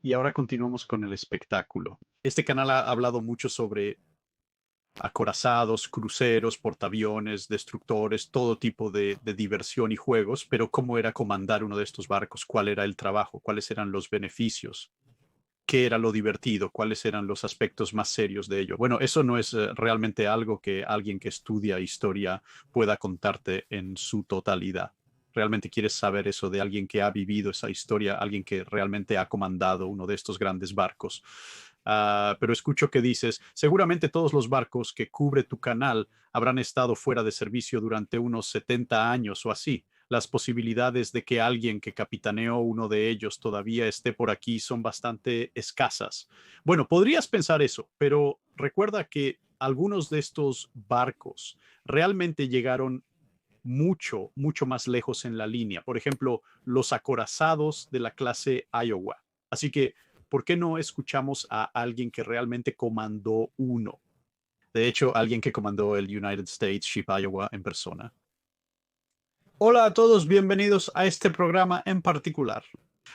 Y ahora continuamos con el espectáculo. Este canal ha hablado mucho sobre acorazados, cruceros, portaaviones, destructores, todo tipo de diversión y juegos, pero cómo era comandar uno de estos barcos, cuál era el trabajo, cuáles eran los beneficios, qué era lo divertido, cuáles eran los aspectos más serios de ello. Bueno, eso no es realmente algo que alguien que estudia historia pueda contarte en su totalidad. Realmente quieres saber eso de alguien que ha vivido esa historia, alguien que realmente ha comandado uno de estos grandes barcos. Pero escucho que dices, seguramente todos los barcos que cubre tu canal habrán estado fuera de servicio durante unos 70 años o así. Las posibilidades de que alguien que capitaneó uno de ellos todavía esté por aquí son bastante escasas. Bueno, podrías pensar eso, pero recuerda que algunos de estos barcos realmente llegaron mucho más lejos en la línea. Por ejemplo, los acorazados de la clase Iowa. Así que, ¿por qué no escuchamos a alguien que realmente comandó uno? De hecho, alguien que comandó el United States Ship Iowa en persona. Hola a todos, bienvenidos a este programa en particular.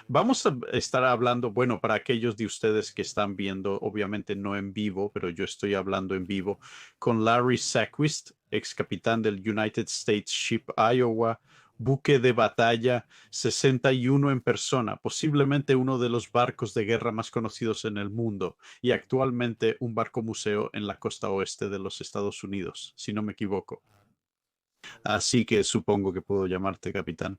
Vamos a estar hablando, bueno, para aquellos de ustedes que están viendo, obviamente no en vivo, pero yo estoy hablando en vivo con Larry Saquist, ex capitán del United States Ship Iowa, buque de batalla 61 en persona, posiblemente uno de los barcos de guerra más conocidos en el mundo y actualmente un barco museo en la costa oeste de los Estados Unidos, si no me equivoco. Así que supongo que puedo llamarte capitán.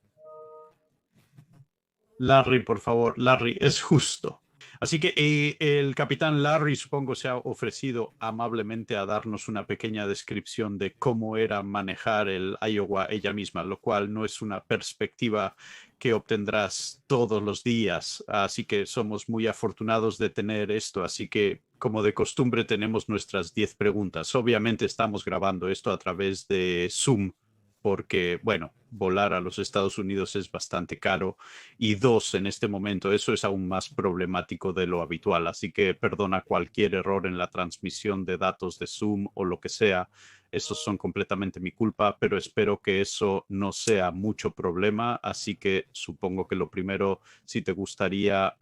Larry, por favor, Larry, es justo. Así que el capitán Larry, supongo, se ha ofrecido amablemente a darnos una pequeña descripción de cómo era manejar el Iowa ella misma, lo cual no es una perspectiva que obtendrás todos los días. Así que somos muy afortunados de tener esto. Así que, como de costumbre, tenemos nuestras 10 preguntas. Obviamente estamos grabando esto a través de Zoom porque, bueno, volar a los Estados Unidos es bastante caro y dos, en este momento, eso es aún más problemático de lo habitual. Así que perdona cualquier error en la transmisión de datos de Zoom o lo que sea. Esos son completamente mi culpa, pero espero que eso no sea mucho problema. Así que supongo que lo primero, si te gustaría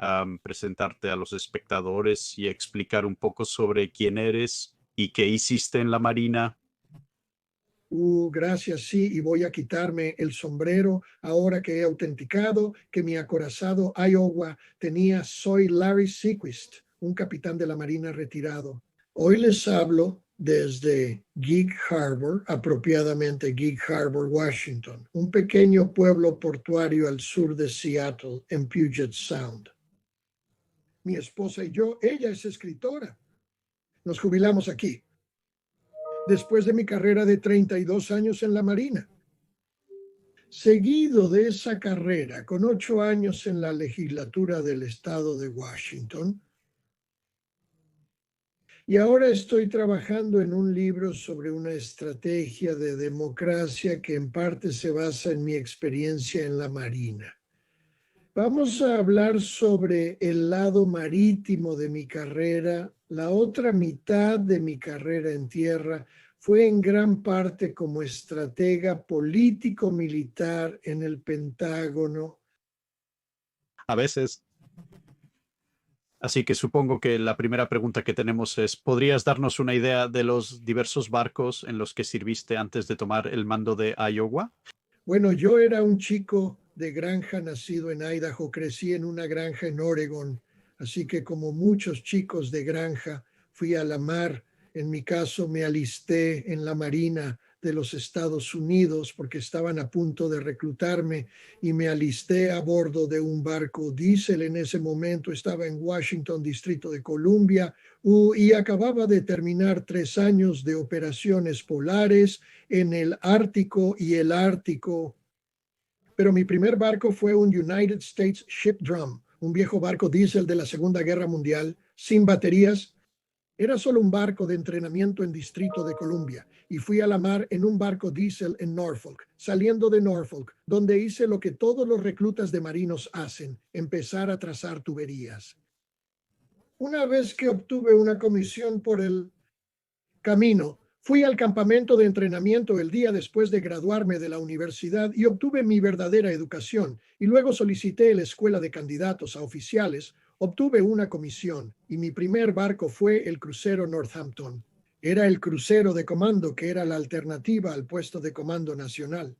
presentarte a los espectadores y explicar un poco sobre quién eres y qué hiciste en la Marina. Gracias, sí, y voy a quitarme el sombrero ahora que he autenticado que mi acorazado Iowa tenía soy Larry Sequist, un capitán de la Marina retirado. Hoy les hablo desde Gig Harbor, apropiadamente Gig Harbor, Washington, un pequeño pueblo portuario al sur de Seattle, en Puget Sound. Mi esposa y yo, ella es escritora. Nos jubilamos aquí después de mi carrera de 32 años en la Marina. Seguido de esa carrera, con 8 años en la legislatura del estado de Washington, y ahora estoy trabajando en un libro sobre una estrategia de democracia que en parte se basa en mi experiencia en la Marina. Vamos a hablar sobre el lado marítimo de mi carrera. La otra mitad de mi carrera en tierra fue en gran parte como estratega político-militar en el Pentágono. A veces. Así que supongo que la primera pregunta que tenemos es, ¿podrías darnos una idea de los diversos barcos en los que sirviste antes de tomar el mando de Iowa? Bueno, yo era un chico de granja nacido en Idaho, crecí en una granja en Oregon, así que como muchos chicos de granja, fui a la mar. En mi caso, me alisté en la Marina de los Estados Unidos porque estaban a punto de reclutarme y me alisté a bordo de un barco diésel. En ese momento estaba en Washington, Distrito de Columbia, y acababa de terminar 3 años de operaciones polares en el Ártico y el Ártico. Pero mi primer barco fue un United States Ship Drum, un viejo barco diésel de la Segunda Guerra Mundial, sin baterías. Era solo un barco de entrenamiento en Distrito de Columbia y fui a la mar en un barco diésel en Norfolk, saliendo de Norfolk, donde hice lo que todos los reclutas de marinos hacen, empezar a trazar tuberías. Una vez que obtuve una comisión por el camino, fui al campamento de entrenamiento el día después de graduarme de la universidad y obtuve mi verdadera educación, y luego solicité la escuela de candidatos a oficiales, Obtuve una comisión y mi primer barco fue el crucero Northampton. Era el crucero de comando que era la alternativa al puesto de comando nacional.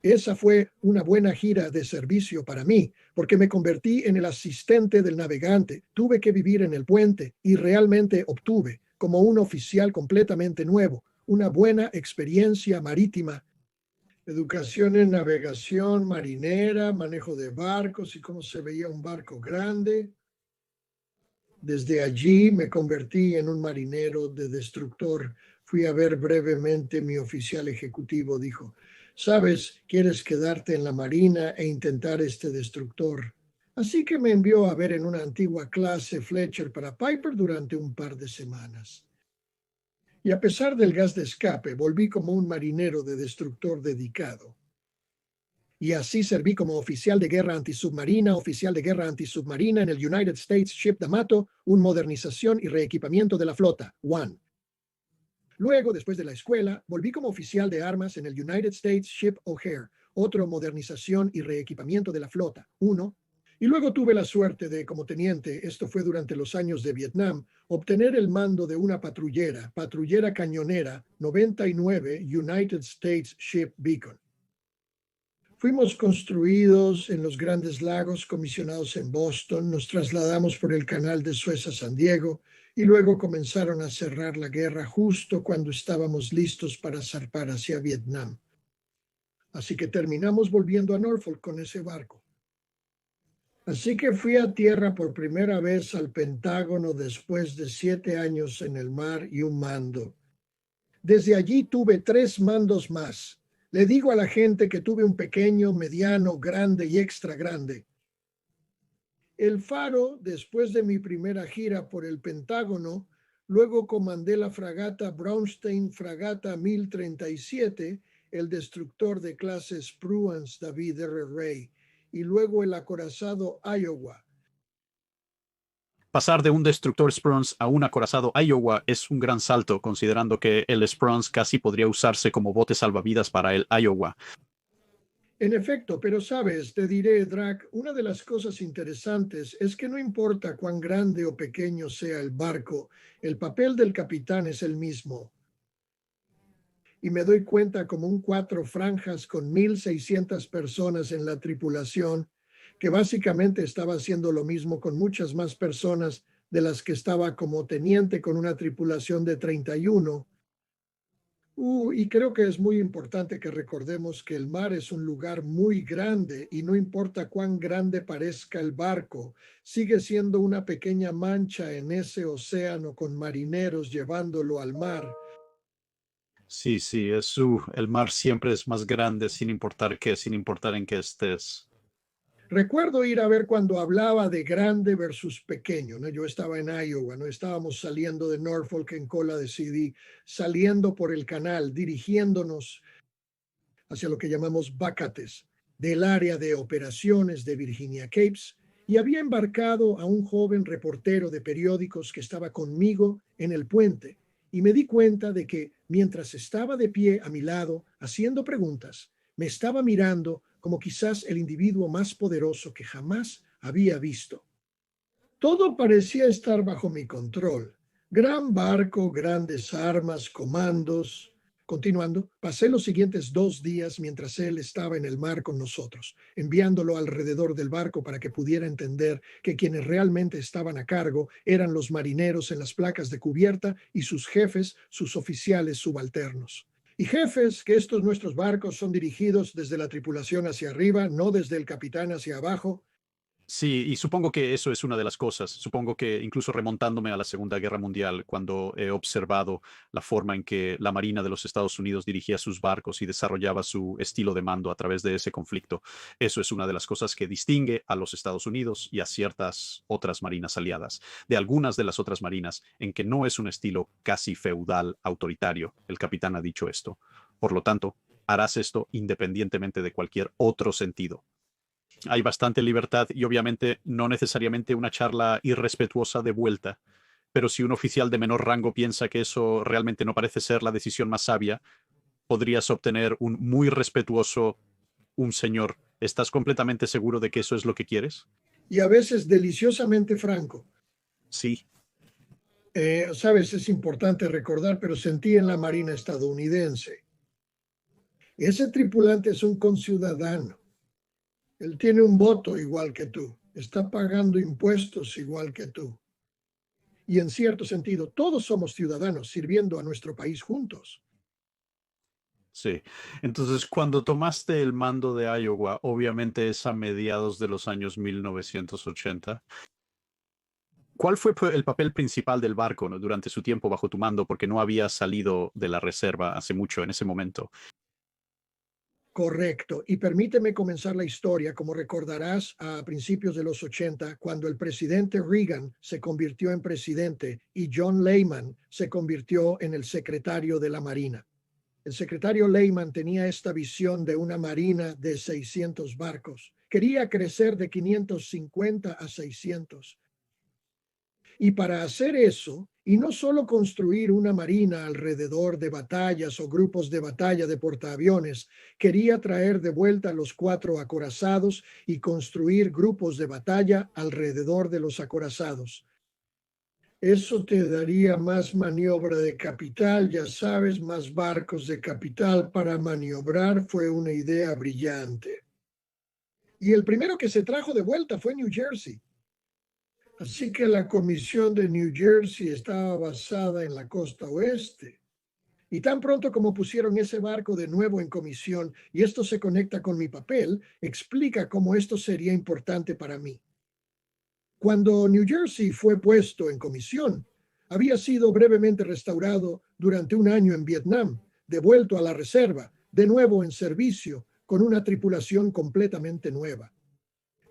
Esa fue una buena gira de servicio para mí, porque me convertí en el asistente del navegante, tuve que vivir en el puente y realmente obtuve, como un oficial completamente nuevo, una buena experiencia marítima. Educación en navegación marinera, manejo de barcos y cómo se veía un barco grande. Desde allí me convertí en un marinero de destructor. Fui a ver brevemente, mi oficial ejecutivo dijo, sabes, quieres quedarte en la marina e intentar este destructor. Así que me envió a ver en una antigua clase Fletcher para Piper durante un par de semanas. Y a pesar del gas de escape, volví como un marinero de destructor dedicado. Y así serví como oficial de guerra antisubmarina en el United States Ship D'Amato, una modernización y reequipamiento de la flota, One. Luego, después de la escuela, volví como oficial de armas en el United States Ship O'Hare, otro modernización y reequipamiento de la flota, uno. Y luego tuve la suerte de, como teniente, esto fue durante los años de Vietnam, obtener el mando de una patrullera cañonera 99 United States Ship Beacon. Fuimos construidos en los Grandes Lagos, comisionados en Boston, nos trasladamos por el canal de Suez a San Diego y luego comenzaron a cerrar la guerra justo cuando estábamos listos para zarpar hacia Vietnam. Así que terminamos volviendo a Norfolk con ese barco. Así que fui a tierra por primera vez al Pentágono después de 7 años en el mar y un mando. Desde allí tuve 3 mandos más. Le digo a la gente que tuve un pequeño, mediano, grande y extra grande. El Faro, después de mi primera gira por el Pentágono, luego comandé la fragata Braunstein, fragata 1037, el destructor de clase Spruance David R. Ray, y luego el acorazado Iowa. Pasar de un destructor Spruance a un acorazado Iowa es un gran salto, considerando que el Spruance casi podría usarse como bote salvavidas para el Iowa. En efecto, pero sabes, te diré, Drac, una de las cosas interesantes es que no importa cuán grande o pequeño sea el barco, el papel del capitán es el mismo. Y me doy cuenta como un 4 franjas con 1,600 personas en la tripulación, que básicamente estaba haciendo lo mismo con muchas más personas de las que estaba como teniente con una tripulación de 31. Y creo que es muy importante que recordemos que el mar es un lugar muy grande y no importa cuán grande parezca el barco, sigue siendo una pequeña mancha en ese océano con marineros llevándolo al mar. Sí, sí, el mar siempre es más grande sin importar qué, sin importar en qué estés. Recuerdo ir a ver cuando hablaba de grande versus pequeño, ¿no? Yo estaba en Iowa, ¿no? Estábamos saliendo de Norfolk en cola de CD, saliendo por el canal, dirigiéndonos hacia lo que llamamos Bacates, del área de operaciones de Virginia Capes, y había embarcado a un joven reportero de periódicos que estaba conmigo en el puente, y me di cuenta de que mientras estaba de pie a mi lado haciendo preguntas, me estaba mirando como quizás el individuo más poderoso que jamás había visto. Todo parecía estar bajo mi control. Gran barco, grandes armas, comandos. Continuando, pasé los siguientes 2 días mientras él estaba en el mar con nosotros, enviándolo alrededor del barco para que pudiera entender que quienes realmente estaban a cargo eran los marineros en las placas de cubierta y sus jefes, sus oficiales subalternos. Y jefes, que estos nuestros barcos son dirigidos desde la tripulación hacia arriba, no desde el capitán hacia abajo. Sí, y supongo que eso es una de las cosas. Supongo que incluso remontándome a la Segunda Guerra Mundial, cuando he observado la forma en que la Marina de los Estados Unidos dirigía sus barcos y desarrollaba su estilo de mando a través de ese conflicto, eso es una de las cosas que distingue a los Estados Unidos y a ciertas otras marinas aliadas, de algunas de las otras marinas, en que no es un estilo casi feudal autoritario. El capitán ha dicho esto. Por lo tanto, harás esto independientemente de cualquier otro sentido. Hay bastante libertad y obviamente no necesariamente una charla irrespetuosa de vuelta, pero si un oficial de menor rango piensa que eso realmente no parece ser la decisión más sabia, podrías obtener un muy respetuoso, un señor. ¿Estás completamente seguro de que eso es lo que quieres? y a veces deliciosamente franco. Sí, Sabes, es importante recordar, pero sentí en la Marina estadounidense. Ese tripulante es un conciudadano. Él tiene un voto igual que tú. Está pagando impuestos igual que tú. Y en cierto sentido, todos somos ciudadanos sirviendo a nuestro país juntos. sí. Entonces, cuando tomaste el mando de Iowa, obviamente es a mediados de los años 1980. ¿Cuál fue el papel principal del barco, ¿no? Durante su tiempo bajo tu mando? Porque no había salido de la reserva hace mucho en ese momento. Correcto. Y permíteme comenzar la historia, como recordarás, a principios de los 80, cuando el presidente Reagan se convirtió en presidente y John Lehman se convirtió en el secretario de la Marina. El secretario Lehman tenía esta visión de una marina de 600 barcos. Quería crecer de 550 a 600. Y para hacer eso, y no solo construir una marina alrededor de batallas o grupos de batalla de portaaviones, quería traer de vuelta los 4 acorazados y construir grupos de batalla alrededor de los acorazados. Eso te daría más maniobra de capital, ya sabes, más barcos de capital para maniobrar. Fue una idea brillante. Y el primero que se trajo de vuelta fue New Jersey. Así que la comisión de New Jersey estaba basada en la costa oeste. Y tan pronto como pusieron ese barco de nuevo en comisión, y esto se conecta con mi papel, explica cómo esto sería importante para mí. Cuando New Jersey fue puesto en comisión, había sido brevemente restaurado durante un año en Vietnam, devuelto a la reserva, de nuevo en servicio, con una tripulación completamente nueva.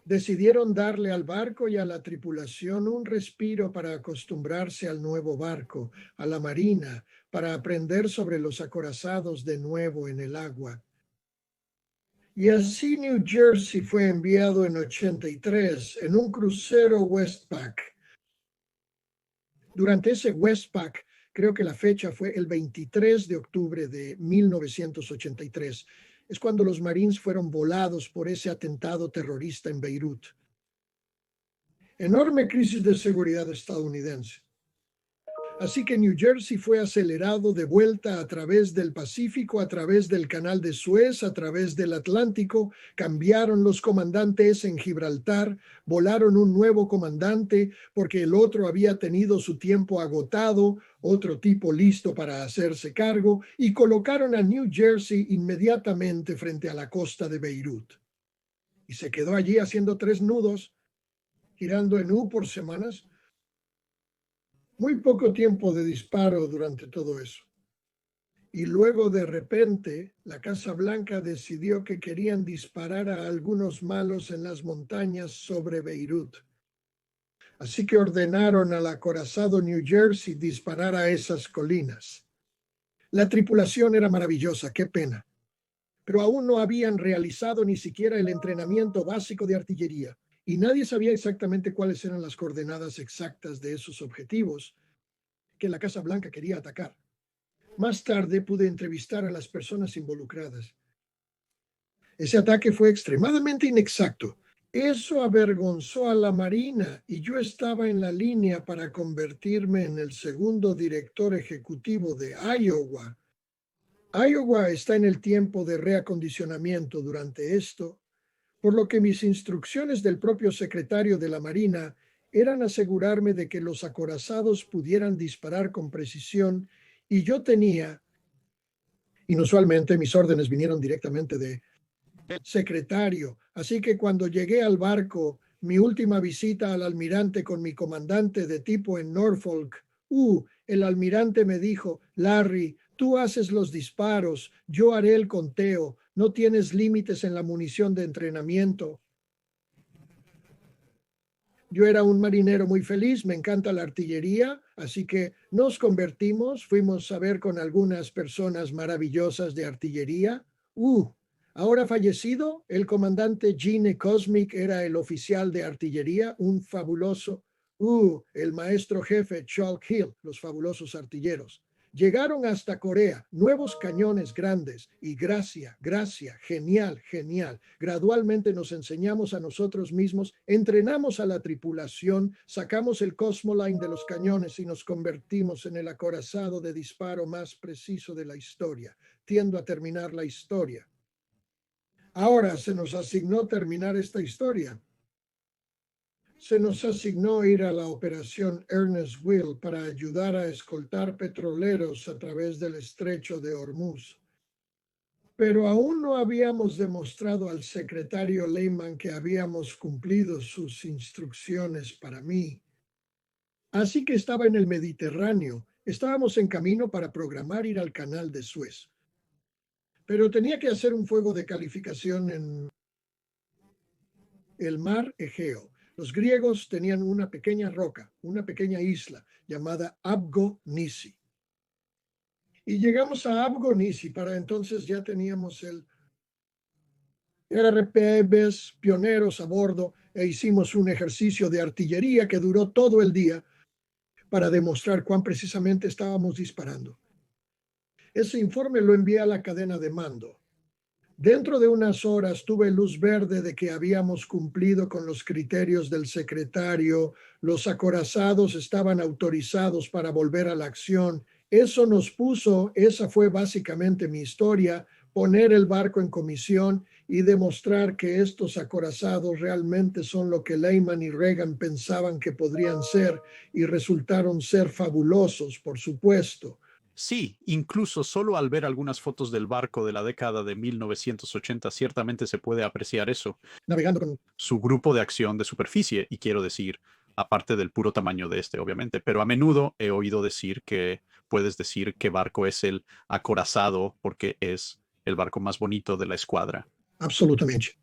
Decidieron darle al barco y a la tripulación un respiro para acostumbrarse al nuevo barco, a la marina, para aprender sobre los acorazados de nuevo en el agua. Y así New Jersey fue enviado en 83 en un crucero Westpac. Durante ese Westpac, creo que la fecha fue el 23 de octubre de 1983. Es cuando los Marines fueron volados por ese atentado terrorista en Beirut. Enorme crisis de seguridad estadounidense. Así que New Jersey fue acelerado de vuelta a través del Pacífico, a través del Canal de Suez, a través del Atlántico. Cambiaron los comandantes en Gibraltar, volaron un nuevo comandante porque el otro había tenido su tiempo agotado, otro tipo listo para hacerse cargo, y colocaron a New Jersey inmediatamente frente a la costa de Beirut. Y se quedó allí haciendo 3 nudos, girando en U por semanas. Muy poco tiempo de disparo durante todo eso. Y luego de repente la Casa Blanca decidió que querían disparar a algunos malos en las montañas sobre Beirut. Así que ordenaron al acorazado New Jersey disparar a esas colinas. La tripulación era maravillosa, qué pena. Pero aún no habían realizado ni siquiera el entrenamiento básico de artillería. Y nadie sabía exactamente cuáles eran las coordenadas exactas de esos objetivos que la Casa Blanca quería atacar. Más tarde pude entrevistar a las personas involucradas. Ese ataque fue extremadamente inexacto. Eso avergonzó a la Marina y yo estaba en la línea para convertirme en el segundo director ejecutivo de Iowa. Iowa está en el tiempo de reacondicionamiento durante esto, por lo que mis instrucciones del propio secretario de la Marina eran asegurarme de que los acorazados pudieran disparar con precisión y yo tenía, inusualmente mis órdenes vinieron directamente de secretario, así que cuando llegué al barco, mi última visita al almirante con mi comandante de tipo en Norfolk, el almirante me dijo, Larry, tú haces los disparos, yo haré el conteo, no tienes límites en la munición de entrenamiento. Yo era un marinero muy feliz, me encanta la artillería, así que nos convertimos, fuimos a ver con algunas personas maravillosas de artillería. Ahora fallecido, el comandante Gene Cosmic era el oficial de artillería, un fabuloso, el maestro jefe Chalk Hill, los fabulosos artilleros. Llegaron hasta Corea, nuevos cañones grandes y gracia, gracia, genial, genial. Gradualmente nos enseñamos a nosotros mismos, entrenamos a la tripulación, sacamos el Cosmoline de los cañones y nos convertimos en el acorazado de disparo más preciso de la historia. Tiendo a terminar la historia. Ahora se nos asignó terminar esta historia. Se nos asignó ir a la operación Ernest Will para ayudar a escoltar petroleros a través del estrecho de Hormuz. Pero aún no habíamos demostrado al secretario Lehman que habíamos cumplido sus instrucciones para mí. Así que estaba en el Mediterráneo. Estábamos en camino para programar ir al canal de Suez. Pero tenía que hacer un fuego de calificación en el mar Egeo. Los griegos tenían una pequeña roca, una pequeña isla llamada Abgo-Nisi. Y llegamos a Abgo-Nisi. Para entonces ya teníamos el RPBs pioneros a bordo e hicimos un ejercicio de artillería que duró todo el día para demostrar cuán precisamente estábamos disparando. Ese informe lo envié a la cadena de mando. Dentro de unas horas tuve luz verde de que habíamos cumplido con los criterios del secretario, los acorazados estaban autorizados para volver a la acción. Eso nos puso, esa fue básicamente mi historia, poner el barco en comisión y demostrar que estos acorazados realmente son lo que Lehman y Reagan pensaban que podrían ser y resultaron ser fabulosos, por supuesto. Sí, incluso solo al ver algunas fotos del barco de la década de 1980, ciertamente se puede apreciar eso. Navegando con Su grupo de acción de superficie, y quiero decir, aparte del puro tamaño de este, obviamente, pero a menudo he oído decir que puedes decir qué barco es el acorazado porque es el barco más bonito de la escuadra. absolutamente.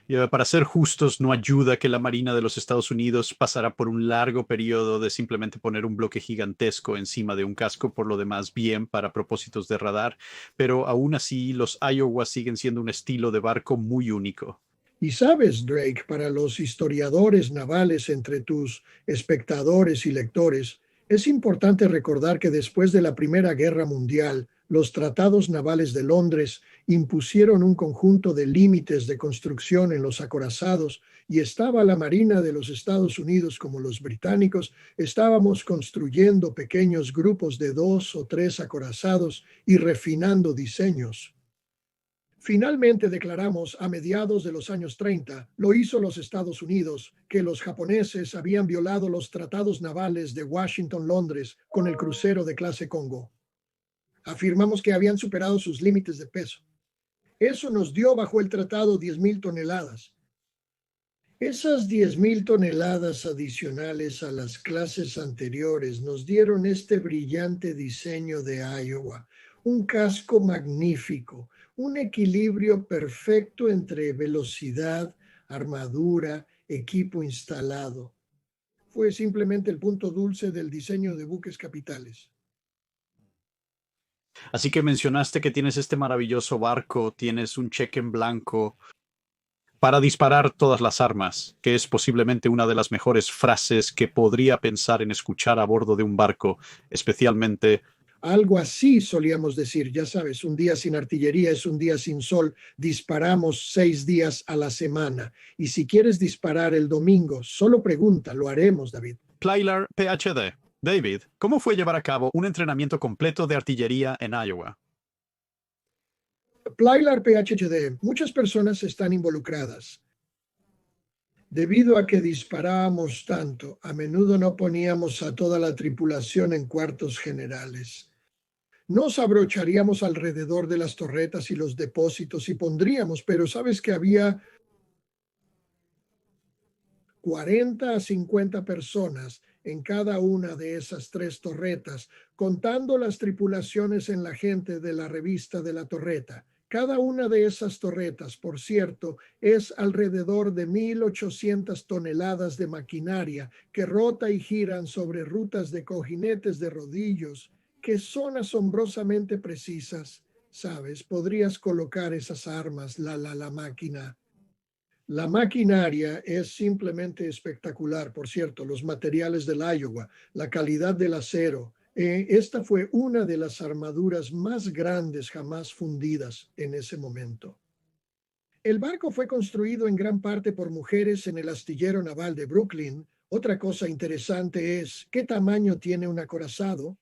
Y para ser justos, no ayuda que la Marina de los Estados Unidos pasará por un largo periodo de simplemente poner un bloque gigantesco encima de un casco, por lo demás bien para propósitos de radar, pero aún así los Iowa siguen siendo un estilo de barco muy único. Y sabes, Drake, para los historiadores navales entre tus espectadores y lectores, es importante recordar que después de la Primera Guerra Mundial, los tratados navales de Londres impusieron un conjunto de límites de construcción en los acorazados y estaba la Marina de los Estados Unidos como los británicos, estábamos construyendo pequeños grupos de 2 o 3 acorazados y refinando diseños. Finalmente declaramos a mediados de los años 30, lo hizo los Estados Unidos, que los japoneses habían violado los tratados navales de Washington-Londres con el crucero de clase Congo. Afirmamos que habían superado sus límites de peso. Eso nos dio bajo el tratado 10.000 toneladas. Esas 10.000 toneladas adicionales a las clases anteriores nos dieron este brillante diseño de Iowa, un casco magnífico, un equilibrio perfecto entre velocidad, armadura, equipo instalado. Fue simplemente el punto dulce del diseño de buques capitales. Así que mencionaste que tienes este maravilloso barco, tienes un cheque en blanco para disparar todas las armas, que es posiblemente una de las mejores frases que podría pensar en escuchar a bordo de un barco, especialmente. Algo así solíamos decir, ya sabes, un día sin artillería es un día sin sol, disparamos 6 días a la semana. Y si quieres disparar el domingo, solo pregunta, lo haremos, David. Plylar PhD. David, ¿cómo fue llevar a cabo un entrenamiento completo de artillería en Iowa? Plylar PhD, muchas personas están involucradas. Debido a que disparábamos tanto, a menudo no poníamos a toda la tripulación en cuartos generales. Nos abrocharíamos alrededor de las torretas y los depósitos y pondríamos, pero sabes que había 40 a 50 personas en cada una de esas 3 torretas, contando las tripulaciones en la gente de la revista de la torreta. Cada una de esas torretas, por cierto, es alrededor de 1.800 toneladas de maquinaria que rota y giran sobre rutas de cojinetes de rodillos que son asombrosamente precisas. Sabes, podrías colocar esas armas, la máquina. La maquinaria es simplemente espectacular, por cierto, los materiales del Iowa, la calidad del acero, Esta fue una de las armaduras más grandes jamás fundidas en ese momento. El barco fue construido en gran parte por mujeres en el astillero naval de Brooklyn. Otra cosa interesante es qué tamaño tiene un acorazado.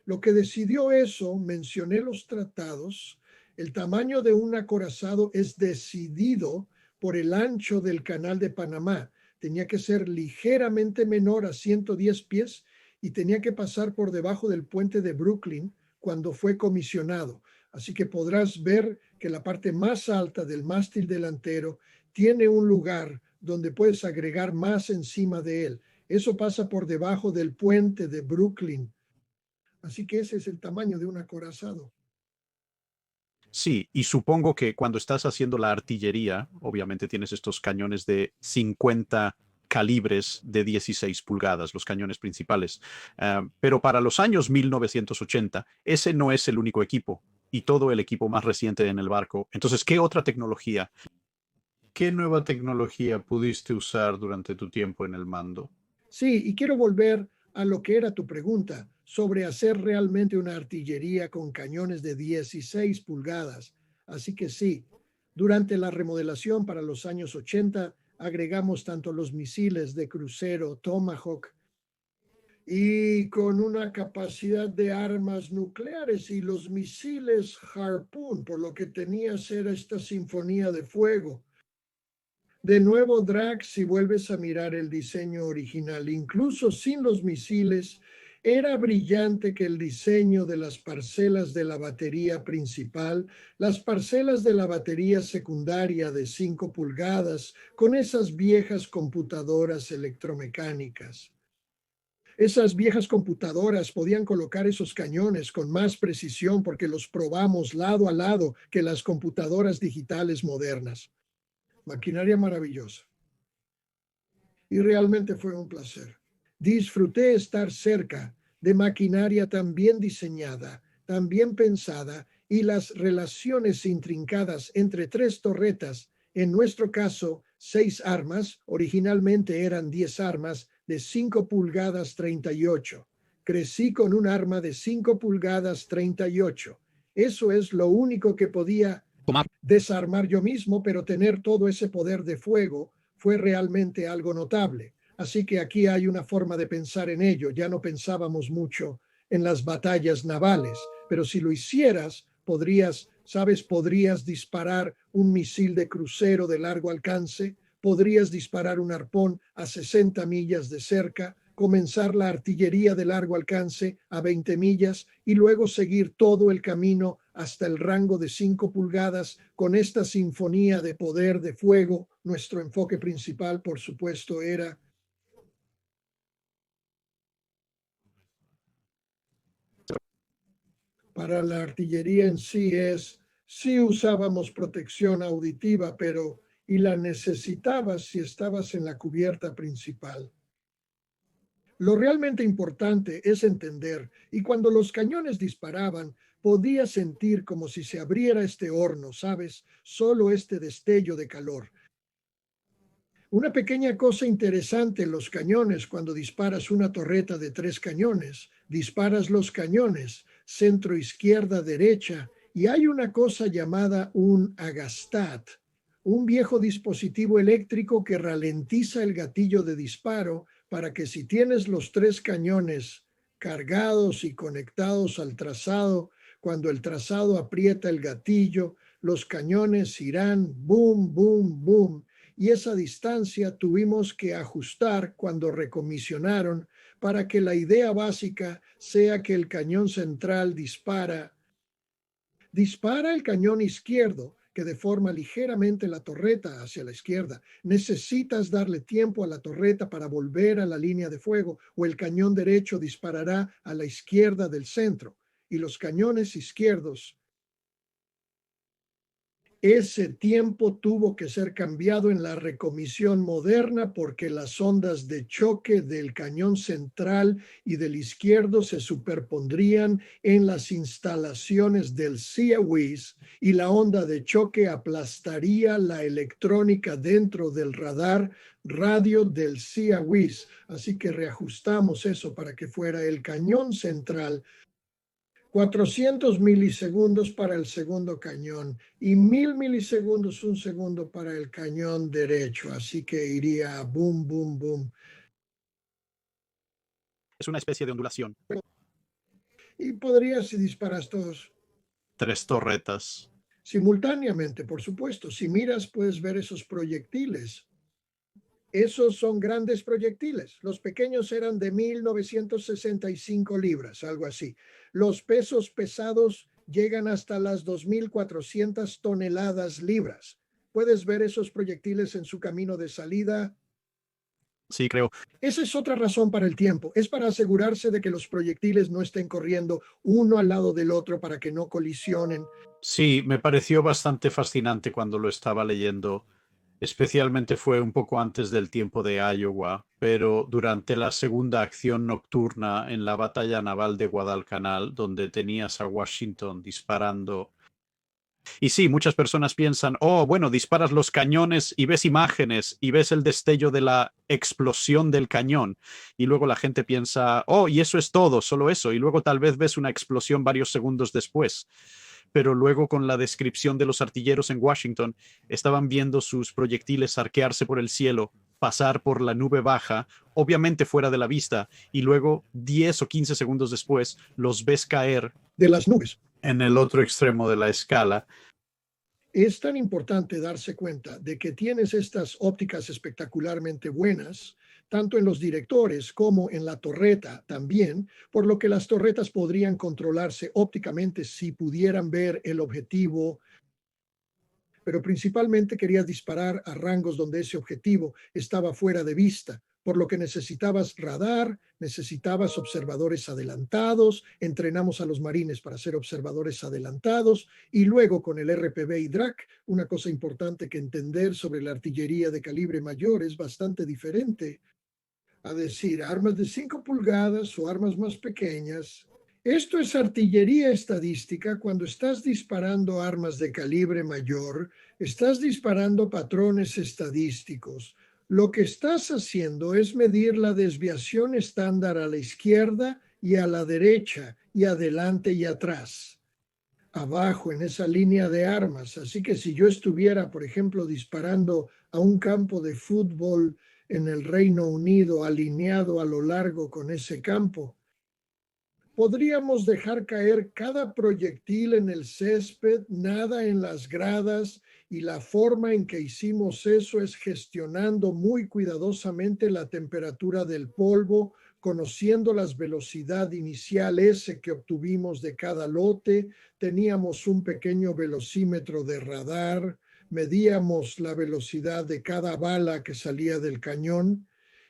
Lo que decidió eso, mencioné los tratados, el tamaño de un acorazado es decidido por el ancho del canal de Panamá. Tenía que ser ligeramente menor a 110 pies y tenía que pasar por debajo del puente de Brooklyn cuando fue comisionado. Así que podrás ver que la parte más alta del mástil delantero tiene un lugar donde puedes agregar más encima de él. Eso pasa por debajo del puente de Brooklyn. Así que ese es el tamaño de un acorazado. Sí, y supongo que cuando estás haciendo la artillería, obviamente tienes estos cañones de 50 calibres de 16 pulgadas, los cañones principales. Pero para los años 1980, ese no es el único equipo y todo el equipo más reciente en el barco. Entonces, ¿qué otra tecnología? ¿Qué nueva tecnología pudiste usar durante tu tiempo en el mando? Sí, y quiero volver a lo que era tu pregunta sobre hacer realmente una artillería con cañones de 16 pulgadas. Así que sí, durante la remodelación para los años 80 agregamos tanto los misiles de crucero Tomahawk y con una capacidad de armas nucleares y los misiles Harpoon, por lo que tenías era esta sinfonía de fuego. De nuevo, Drag, si vuelves a mirar el diseño original, incluso sin los misiles, era brillante que el diseño de las parcelas de la batería principal, las parcelas de la batería secundaria de 5 pulgadas, con esas viejas computadoras electromecánicas. Esas viejas computadoras podían colocar esos cañones con más precisión porque los probamos lado a lado que las computadoras digitales modernas. Maquinaria maravillosa. Y realmente fue un placer. Disfruté estar cerca de maquinaria tan bien diseñada, tan bien pensada y las relaciones intrincadas entre tres torretas, en nuestro caso, 6 armas, originalmente eran 10 armas de 5 pulgadas 38. Crecí con un arma de 5 pulgadas 38. Eso es lo único que podía desarmar yo mismo, pero tener todo ese poder de fuego fue realmente algo notable. Así que aquí hay una forma de pensar en ello. Ya no pensábamos mucho en las batallas navales, pero si lo hicieras, podrías disparar un misil de crucero de largo alcance, podrías disparar un arpón a 60 millas de cerca, comenzar la artillería de largo alcance a 20 millas y luego seguir todo el camino hasta el rango de 5 pulgadas con esta sinfonía de poder de fuego. Nuestro enfoque principal, por supuesto, era para la artillería en sí usábamos protección auditiva, pero y la necesitabas si estabas en la cubierta principal. Lo realmente importante es entender, y cuando los cañones disparaban, podía sentir como si se abriera este horno, ¿sabes? Solo este destello de calor. Una pequeña cosa interesante en los cañones, cuando disparas una torreta de 3 cañones, disparas los cañones, centro, izquierda, derecha, y hay una cosa llamada un agastat, un viejo dispositivo eléctrico que ralentiza el gatillo de disparo para que si tienes los 3 cañones cargados y conectados al trazado, cuando el trazado aprieta el gatillo, los cañones irán boom, boom, boom, y esa distancia tuvimos que ajustar cuando recomisionaron para que la idea básica sea que el cañón central dispara el cañón izquierdo que deforma ligeramente la torreta hacia la izquierda. Necesitas darle tiempo a la torreta para volver a la línea de fuego o el cañón derecho disparará a la izquierda del centro y los cañones izquierdos Ese tiempo tuvo que ser cambiado en la recomisión moderna porque las ondas de choque del cañón central y del izquierdo se superpondrían en las instalaciones del CIAWIS y la onda de choque aplastaría la electrónica dentro del radar radio del CIAWIS. Así que reajustamos eso para que fuera el cañón central, 400 milisegundos para el segundo cañón y 1000 milisegundos, un segundo para el cañón derecho. Así que iría boom, boom, boom. Es una especie de ondulación. Y podrías, si disparas todos 3 torretas. simultáneamente, por supuesto. Si miras, puedes ver esos proyectiles. Esos son grandes proyectiles. Los pequeños eran de 1965 libras, algo así. Los pesos pesados llegan hasta las 2400 toneladas libras. Puedes ver esos proyectiles en su camino de salida. Sí, creo. Esa es otra razón para el tiempo. Es para asegurarse de que los proyectiles no estén corriendo uno al lado del otro para que no colisionen. Sí, me pareció bastante fascinante cuando lo estaba leyendo. Especialmente fue un poco antes del tiempo de Iowa, pero durante la segunda acción nocturna en la batalla naval de Guadalcanal, donde tenías a Washington disparando. Y sí, muchas personas piensan, oh, bueno, disparas los cañones y ves imágenes y ves el destello de la explosión del cañón. Y luego la gente piensa, oh, y eso es todo, solo eso. Y luego tal vez ves una explosión varios segundos después. Pero luego con la descripción de los artilleros en Washington, estaban viendo sus proyectiles arquearse por el cielo, pasar por la nube baja, obviamente fuera de la vista, y luego 10 o 15 segundos después los ves caer De las nubes. en el otro extremo de la escala. Es tan importante darse cuenta de que tienes estas ópticas espectacularmente buenas, tanto en los directores como en la torreta también, por lo que las torretas podrían controlarse ópticamente si pudieran ver el objetivo, pero principalmente querías disparar a rangos donde ese objetivo estaba fuera de vista, por lo que necesitabas radar, necesitabas observadores adelantados, entrenamos a los marines para ser observadores adelantados y luego con el RPB y DRAC, una cosa importante que entender sobre la artillería de calibre mayor es bastante diferente a decir armas de 5 pulgadas o armas más pequeñas. Esto es artillería estadística. Cuando estás disparando armas de calibre mayor, estás disparando patrones estadísticos. Lo que estás haciendo es medir la desviación estándar a la izquierda y a la derecha, y adelante y atrás, abajo en esa línea de armas. Así que si yo estuviera, por ejemplo, disparando a un campo de fútbol en el Reino Unido, alineado a lo largo con ese campo, podríamos dejar caer cada proyectil en el césped, nada en las gradas, y la forma en que hicimos eso es gestionando muy cuidadosamente la temperatura del polvo, conociendo las velocidad inicial S que obtuvimos de cada lote. Teníamos un pequeño velocímetro de radar, medíamos la velocidad de cada bala que salía del cañón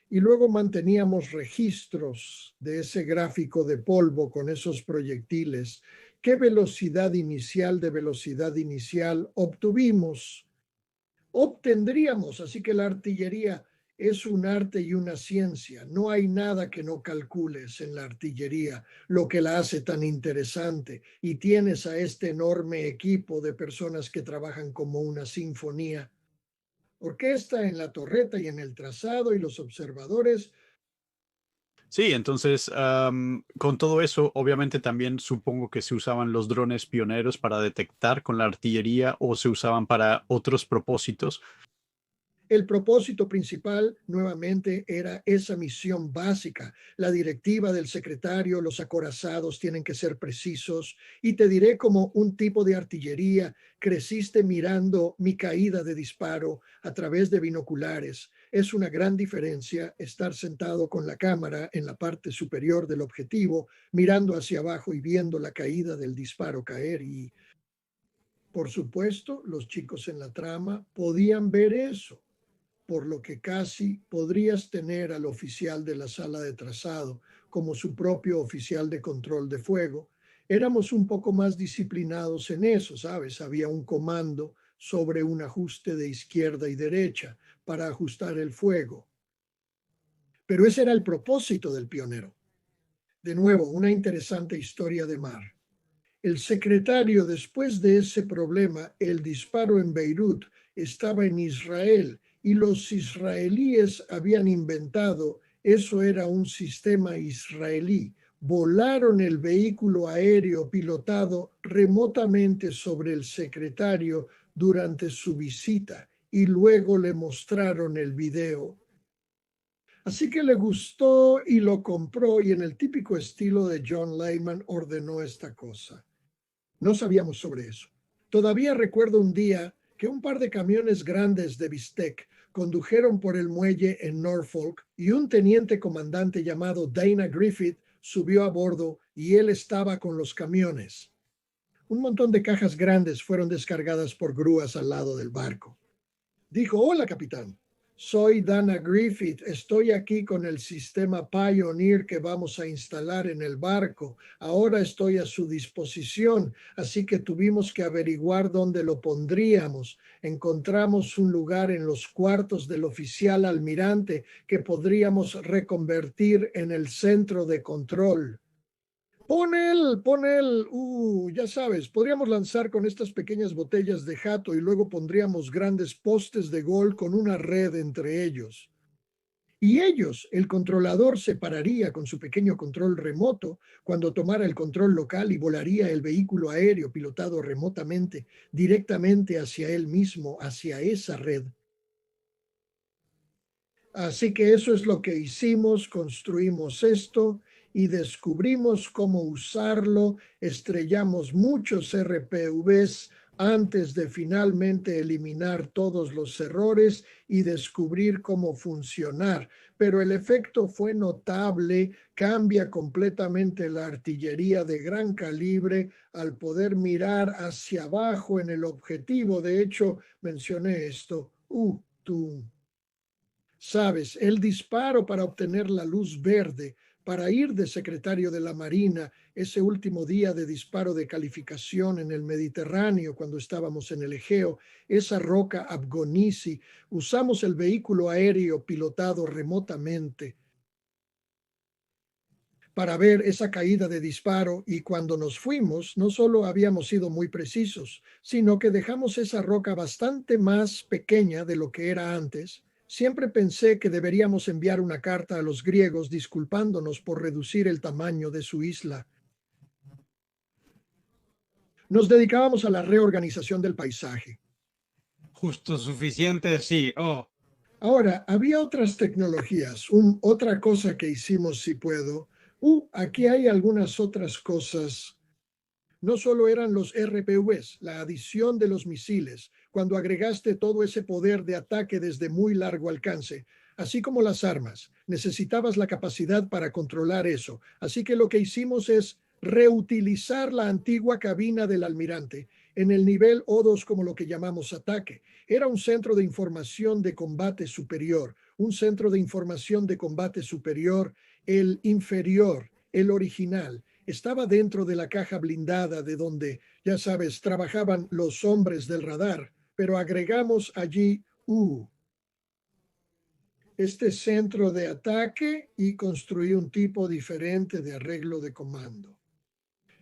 y luego manteníamos registros de ese gráfico de polvo con esos proyectiles. ¿Qué velocidad inicial de velocidad inicial obtuvimos? Obtendríamos, así que la artillería es un arte y una ciencia. No hay nada que no calcules en la artillería, lo que la hace tan interesante. Y tienes a este enorme equipo de personas que trabajan como una sinfonía. Orquesta en la torreta y en el trazado y los observadores. Sí, entonces, con todo eso, obviamente también supongo que se usaban los drones pioneros para detectar con la artillería o se usaban para otros propósitos. El propósito principal, nuevamente, era esa misión básica. La directiva del secretario, los acorazados tienen que ser precisos. Y te diré como un tipo de artillería, creciste mirando mi caída de disparo a través de binoculares. Es una gran diferencia estar sentado con la cámara en la parte superior del objetivo, mirando hacia abajo y viendo la caída del disparo caer. Y, por supuesto, los chicos en la trama podían ver eso, por lo que casi podrías tener al oficial de la sala de trazado como su propio oficial de control de fuego. Éramos un poco más disciplinados en eso, ¿sabes? Había un comando sobre un ajuste de izquierda y derecha para ajustar el fuego. Pero ese era el propósito del pionero. De nuevo, una interesante historia de mar. El secretario, después de ese problema, el disparo en Beirut, estaba en Israel y los israelíes habían inventado, eso era un sistema israelí. Volaron el vehículo aéreo pilotado remotamente sobre el secretario durante su visita y luego le mostraron el video. Así que le gustó y lo compró y en el típico estilo de John Lehman ordenó esta cosa. No sabíamos sobre eso. Todavía recuerdo un día que un par de camiones grandes de bistec condujeron por el muelle en Norfolk y un teniente comandante llamado Dana Griffith subió a bordo y él estaba con los camiones. Un montón de cajas grandes fueron descargadas por grúas al lado del barco. Dijo: hola, capitán. Soy Dana Griffith. Estoy aquí con el sistema Pioneer que vamos a instalar en el barco. Ahora estoy a su disposición, así que tuvimos que averiguar dónde lo pondríamos. Encontramos un lugar en los cuartos del oficial almirante que podríamos reconvertir en el centro de control. Pon él, ya sabes, podríamos lanzar con estas pequeñas botellas de jato y luego pondríamos grandes postes de gol con una red entre ellos. Y ellos, el controlador se pararía con su pequeño control remoto cuando tomara el control local y volaría el vehículo aéreo pilotado remotamente directamente hacia él mismo, hacia esa red. Así que eso es lo que hicimos, construimos esto y descubrimos cómo usarlo, estrellamos muchos RPVs antes de finalmente eliminar todos los errores y descubrir cómo funcionar. Pero el efecto fue notable, cambia completamente la artillería de gran calibre al poder mirar hacia abajo en el objetivo. De hecho, mencioné esto. Tú. Sabes, el disparo para obtener la luz verde, para ir de secretario de la Marina, ese último día de disparo de calificación en el Mediterráneo, cuando estábamos en el Egeo, esa roca Abgonisi, usamos el vehículo aéreo pilotado remotamente para ver esa caída de disparo y cuando nos fuimos, no solo habíamos sido muy precisos, sino que dejamos esa roca bastante más pequeña de lo que era antes. Siempre pensé que deberíamos enviar una carta a los griegos disculpándonos por reducir el tamaño de su isla. Nos dedicábamos a la reorganización del paisaje. Justo suficiente, sí. Oh, Ahora, había otras tecnologías, otra cosa que hicimos, si puedo. Aquí hay algunas otras cosas. No solo eran los RPVs, la adición de los misiles, cuando agregaste todo ese poder de ataque desde muy largo alcance, así como las armas. Necesitabas la capacidad para controlar eso. Así que lo que hicimos es reutilizar la antigua cabina del almirante en el nivel O2, como lo que llamamos ataque. Era un centro de información de combate superior, un centro de información de combate superior, el inferior, el original. Estaba dentro de la caja blindada de donde, ya sabes, trabajaban los hombres del radar, pero agregamos allí este centro de ataque y construí un tipo diferente de arreglo de comando,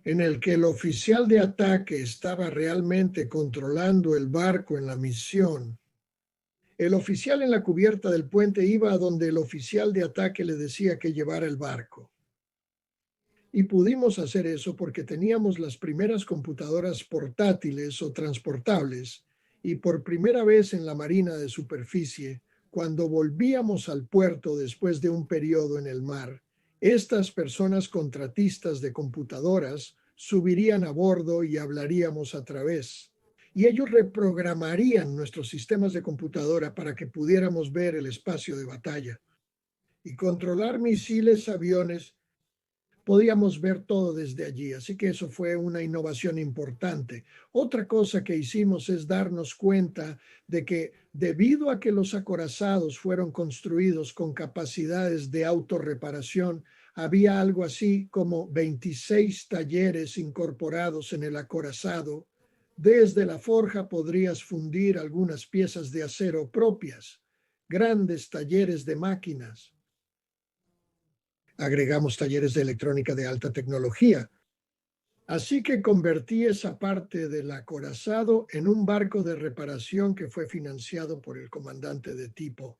en el que el oficial de ataque estaba realmente controlando el barco en la misión. El oficial en la cubierta del puente iba a donde el oficial de ataque le decía que llevara el barco. Y pudimos hacer eso porque teníamos las primeras computadoras portátiles o transportables y por primera vez en la Marina de Superficie, cuando volvíamos al puerto después de un periodo en el mar, estas personas contratistas de computadoras subirían a bordo y hablaríamos a través. Y ellos reprogramarían nuestros sistemas de computadora para que pudiéramos ver el espacio de batalla y controlar misiles, aviones. Podíamos ver todo desde allí, así que eso fue una innovación importante. Otra cosa que hicimos es darnos cuenta de que debido a que los acorazados fueron construidos con capacidades de autorreparación, había algo así como 26 talleres incorporados en el acorazado Desde la forja podrías fundir algunas piezas de acero propias, grandes talleres de máquinas. Agregamos talleres de electrónica de alta tecnología. Así que convertí esa parte del acorazado en un barco de reparación que fue financiado por el comandante de tipo.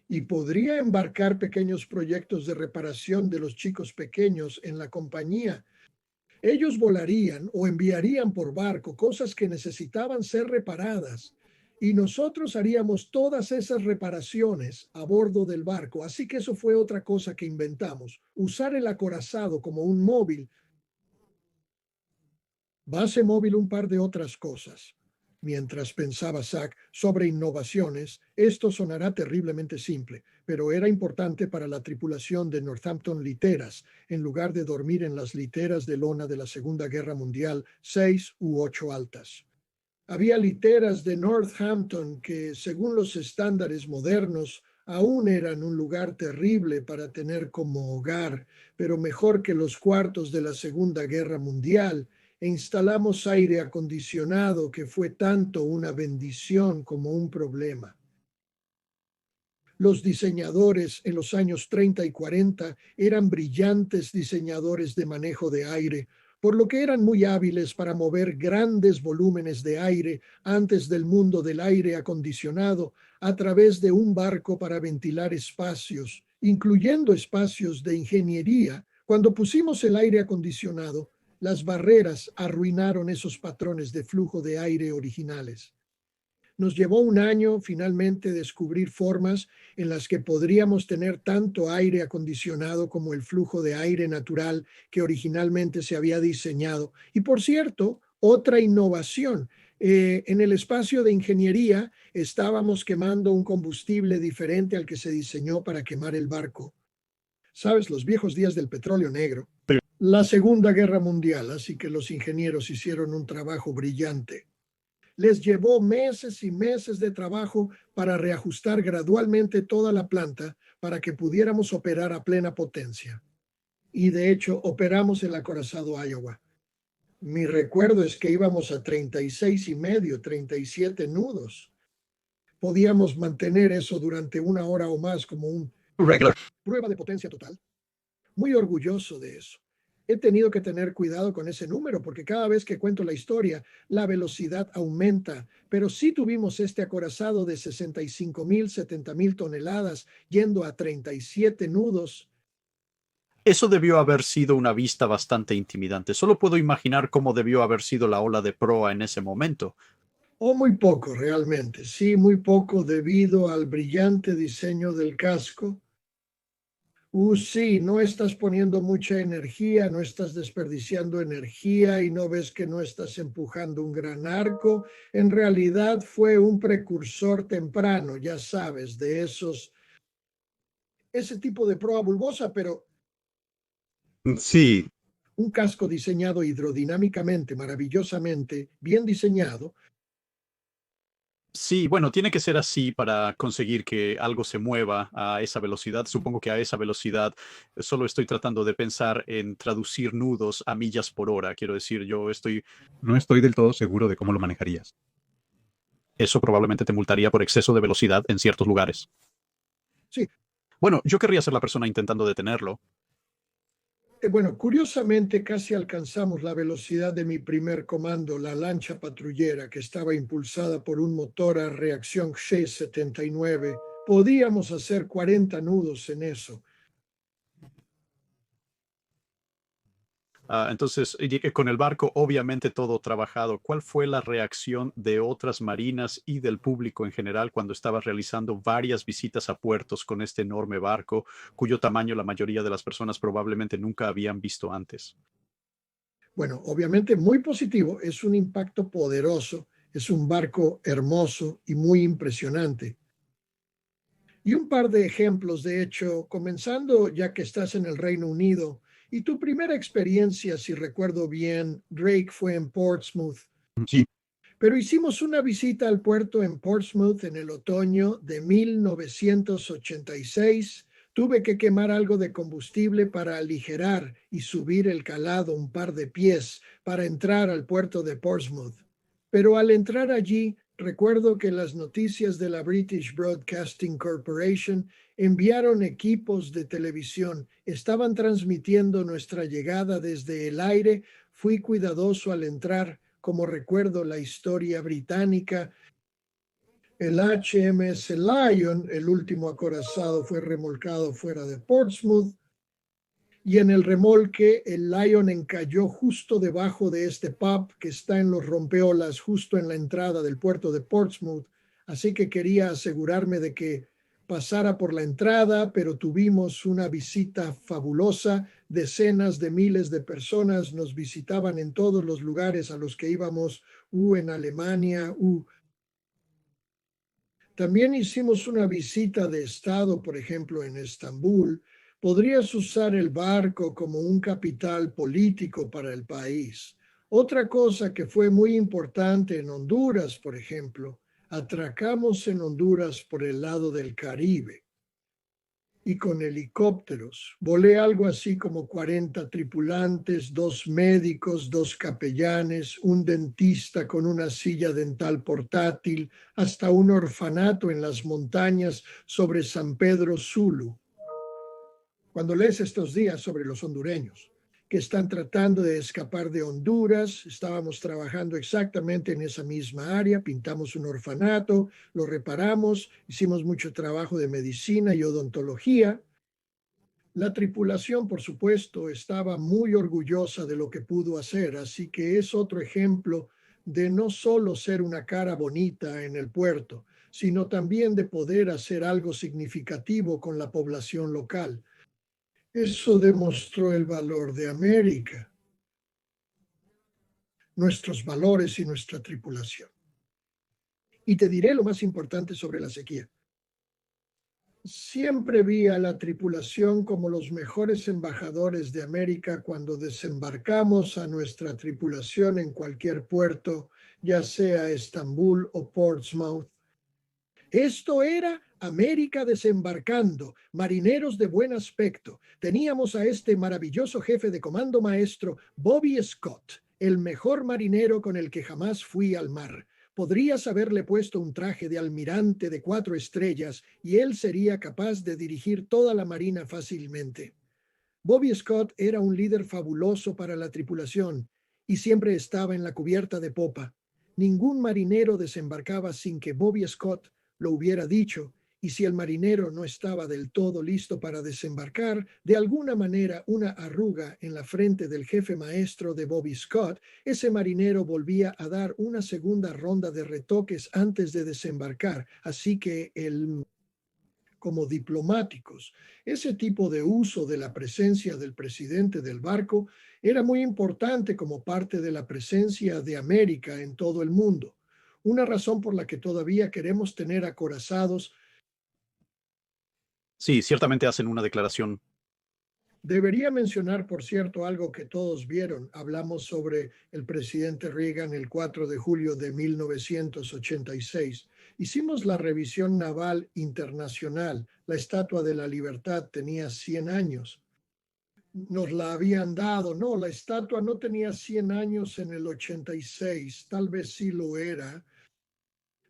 Y podría embarcar pequeños proyectos de reparación de los chicos pequeños en la compañía. Ellos volarían o enviarían por barco cosas que necesitaban ser reparadas y nosotros haríamos todas esas reparaciones a bordo del barco. Así que eso fue otra cosa que inventamos, usar el acorazado como un móvil, base móvil, un par de otras cosas. Mientras pensaba Zach sobre innovaciones, esto sonará terriblemente simple, pero era importante para la tripulación de Northampton Literas, en lugar de dormir en las literas de lona de la Segunda Guerra Mundial, 6 u 8 altas. Había literas de Northampton que, según los estándares modernos, aún eran un lugar terrible para tener como hogar, pero mejor que los cuartos de la Segunda Guerra Mundial, e instalamos aire acondicionado que fue tanto una bendición como un problema. Los diseñadores en los años 30 y 40 eran brillantes diseñadores de manejo de aire, por lo que eran muy hábiles para mover grandes volúmenes de aire antes del mundo del aire acondicionado a través de un barco para ventilar espacios, incluyendo espacios de ingeniería. Cuando pusimos el aire acondicionado, las barreras arruinaron esos patrones de flujo de aire originales. Nos llevó un año finalmente descubrir formas en las que podríamos tener tanto aire acondicionado como el flujo de aire natural que originalmente se había diseñado. Y por cierto, otra innovación. En el espacio de ingeniería estábamos quemando un combustible diferente al que se diseñó para quemar el barco. ¿Sabes? Los viejos días del petróleo negro. La Segunda Guerra Mundial, así que los ingenieros hicieron un trabajo brillante. Les llevó meses y meses de trabajo para reajustar gradualmente toda la planta para que pudiéramos operar a plena potencia. Y de hecho, operamos el acorazado Iowa. Mi recuerdo es que íbamos a 36 y medio, 37 nudos. Podíamos mantener eso durante una hora o más como un regular prueba de potencia total. Muy orgulloso de eso. He tenido que tener cuidado con ese número porque cada vez que cuento la historia, la velocidad aumenta. Pero sí tuvimos este acorazado de 65,000, 70,000 toneladas yendo a 37 nudos. Eso debió haber sido una vista bastante intimidante. Solo puedo imaginar cómo debió haber sido la ola de proa en ese momento. O muy poco realmente. Sí, muy poco debido al brillante diseño del casco. Sí, no estás poniendo mucha energía, no estás desperdiciando energía y no ves que no estás empujando un gran arco. En realidad fue un precursor temprano, ya sabes, de ese tipo de proa bulbosa, pero Sí, un casco diseñado hidrodinámicamente, maravillosamente, bien diseñado. sí, bueno, tiene que ser así para conseguir que algo se mueva a esa velocidad. Supongo que a esa velocidad solo estoy tratando de pensar en traducir nudos a millas por hora. Quiero decir, no estoy del todo seguro de cómo lo manejarías. Eso probablemente te multaría por exceso de velocidad en ciertos lugares. Sí, Bueno, yo querría ser la persona intentando detenerlo. bueno, curiosamente casi alcanzamos la velocidad de mi primer comando, la lancha patrullera, que estaba impulsada por un motor a reacción G79. Podíamos hacer 40 nudos en eso. Entonces, con el barco, obviamente todo trabajado. ¿Cuál fue la reacción de otras marinas y del público en general cuando estabas realizando varias visitas a puertos con este enorme barco, cuyo tamaño la mayoría de las personas probablemente nunca habían visto antes? Bueno, obviamente muy positivo, es un impacto poderoso, es un barco hermoso y muy impresionante. Y un par de ejemplos, de hecho, comenzando ya que estás en el Reino Unido y tu primera experiencia, si recuerdo bien, Drake fue en Portsmouth, Sí. pero hicimos una visita al puerto en Portsmouth en el otoño de 1986. Tuve que quemar algo de combustible para aligerar y subir el calado un par de pies para entrar al puerto de Portsmouth. Pero al entrar allí, recuerdo que las noticias de la British Broadcasting Corporation enviaron equipos de televisión. Estaban transmitiendo nuestra llegada desde el aire. Fui cuidadoso al entrar, como recuerdo la historia británica. El HMS Lion, el último acorazado, fue remolcado fuera de Portsmouth. Y en el remolque, el Lion encalló justo debajo de este pub que está en los rompeolas, justo en la entrada del puerto de Portsmouth. Así que quería asegurarme de que pasara por la entrada, pero tuvimos una visita fabulosa. Decenas de miles de personas nos visitaban en todos los lugares a los que íbamos, en Alemania. También hicimos una visita de estado, por ejemplo, en Estambul. Podrías usar el barco como un capital político para el país. Otra cosa que fue muy importante en Honduras, por ejemplo, atracamos en Honduras por el lado del Caribe y con helicópteros. Volé algo así como 40 tripulantes, 2 médicos, 2 capellanes, un dentista con una silla dental portátil, hasta un orfanato en las montañas sobre San Pedro Sulu. Cuando lees estos días sobre los hondureños que están tratando de escapar de Honduras, estábamos trabajando exactamente en esa misma área, pintamos un orfanato, lo reparamos, hicimos mucho trabajo de medicina y odontología. La tripulación, por supuesto, estaba muy orgullosa de lo que pudo hacer, así que es otro ejemplo de no solo ser una cara bonita en el puerto, sino también de poder hacer algo significativo con la población local. Eso demostró el valor de América, nuestros valores y nuestra tripulación. Y te diré lo más importante sobre la sequía. Siempre vi a la tripulación como los mejores embajadores de América cuando desembarcamos a nuestra tripulación en cualquier puerto, ya sea Estambul o Portsmouth. Esto era América desembarcando, marineros de buen aspecto. Teníamos a este maravilloso jefe de comando maestro, Bobby Scott, el mejor marinero con el que jamás fui al mar. Podrías haberle puesto un traje de almirante de 4 estrellas y él sería capaz de dirigir toda la marina fácilmente. Bobby Scott era un líder fabuloso para la tripulación y siempre estaba en la cubierta de popa. Ningún marinero desembarcaba sin que Bobby Scott lo hubiera dicho, y si el marinero no estaba del todo listo para desembarcar, de alguna manera una arruga en la frente del jefe maestro de Bobby Scott, ese marinero volvía a dar una segunda ronda de retoques antes de desembarcar, así que como diplomáticos, ese tipo de uso de la presencia del presidente del barco era muy importante como parte de la presencia de América en todo el mundo. Una razón por la que todavía queremos tener acorazados. Sí, ciertamente hacen una declaración. Debería mencionar, por cierto, algo que todos vieron. Hablamos sobre el presidente Reagan el 4 de julio de 1986. Hicimos la revisión naval internacional. La Estatua de la Libertad tenía 100 años. Nos la habían dado. No, la estatua no tenía 100 años en el 86. Tal vez sí lo era.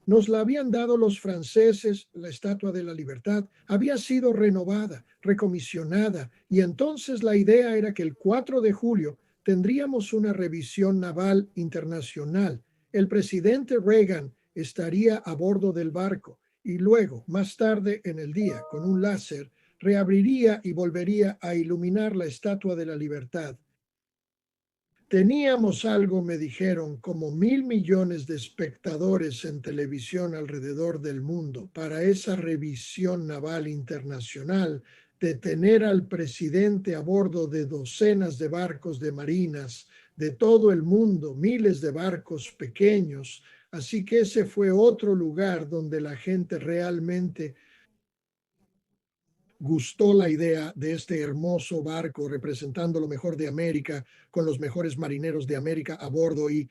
Nos la habían dado los franceses, la Estatua de la Libertad, había sido renovada, recomisionada, y entonces la idea era que el 4 de julio tendríamos una revisión naval internacional. El presidente Reagan estaría a bordo del barco y luego, más tarde en el día, con un láser, reabriría y volvería a iluminar la Estatua de la Libertad. Teníamos algo, me dijeron, como 1,000 millones de espectadores en televisión alrededor del mundo para esa revisión naval internacional, de tener al presidente a bordo de docenas de barcos de marinas de todo el mundo, miles de barcos pequeños. Así que ese fue otro lugar donde la gente realmente gustó la idea de este hermoso barco representando lo mejor de América, con los mejores marineros de América a bordo. Y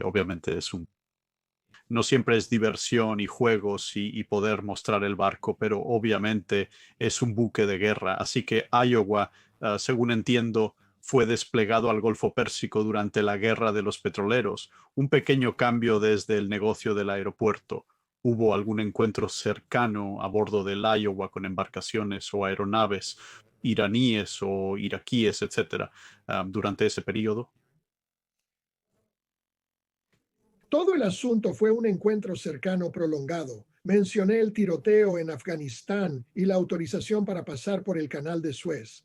Obviamente no siempre es diversión y juegos y poder mostrar el barco, pero obviamente es un buque de guerra. Así que Iowa, según entiendo, fue desplegado al Golfo Pérsico durante la Guerra de los Petroleros. Un pequeño cambio desde el negocio del aeropuerto. ¿Hubo algún encuentro cercano a bordo del Iowa con embarcaciones o aeronaves iraníes o iraquíes, etcétera, durante ese periodo? Todo el asunto fue un encuentro cercano prolongado. Mencioné el tiroteo en Afganistán y la autorización para pasar por el Canal de Suez.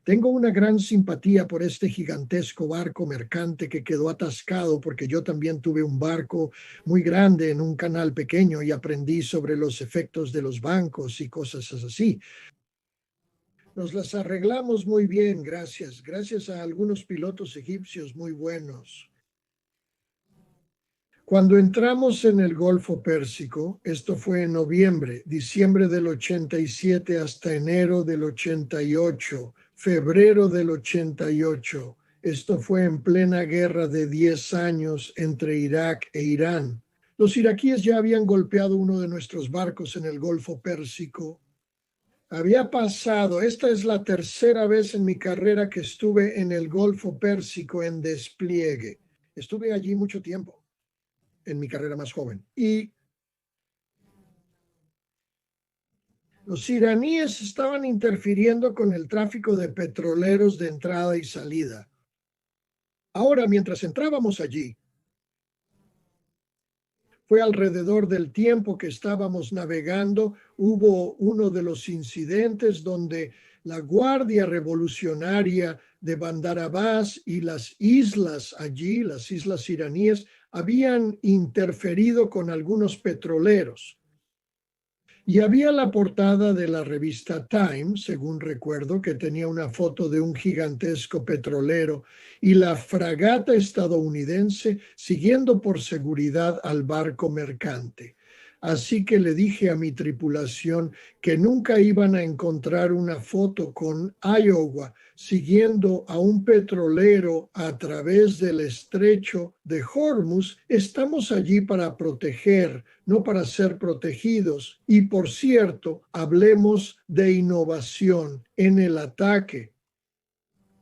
Tengo una gran simpatía por este gigantesco barco mercante que quedó atascado porque yo también tuve un barco muy grande en un canal pequeño y aprendí sobre los efectos de los bancos y cosas así. Nos las arreglamos muy bien, gracias a algunos pilotos egipcios muy buenos. Cuando entramos en el Golfo Pérsico, esto fue en diciembre del 87 hasta enero del 88, febrero del 88. Esto fue en plena guerra de 10 años entre Irak e Irán. Los iraquíes ya habían golpeado uno de nuestros barcos en el Golfo Pérsico. Había pasado, esta es la tercera vez en mi carrera que estuve en el Golfo Pérsico en despliegue. Estuve allí mucho tiempo en mi carrera más joven. Y los iraníes estaban interfiriendo con el tráfico de petroleros de entrada y salida. Ahora, mientras entrábamos allí, fue alrededor del tiempo que estábamos navegando, hubo uno de los incidentes donde la Guardia Revolucionaria de Bandar Abbas y las islas allí, las islas iraníes, habían interferido con algunos petroleros. Y había la portada de la revista Time, según recuerdo, que tenía una foto de un gigantesco petrolero y la fragata estadounidense siguiendo por seguridad al barco mercante. Así que le dije a mi tripulación que nunca iban a encontrar una foto con Iowa siguiendo a un petrolero a través del estrecho de Hormuz. Estamos allí para proteger, no para ser protegidos. Y por cierto, hablemos de innovación en el ataque.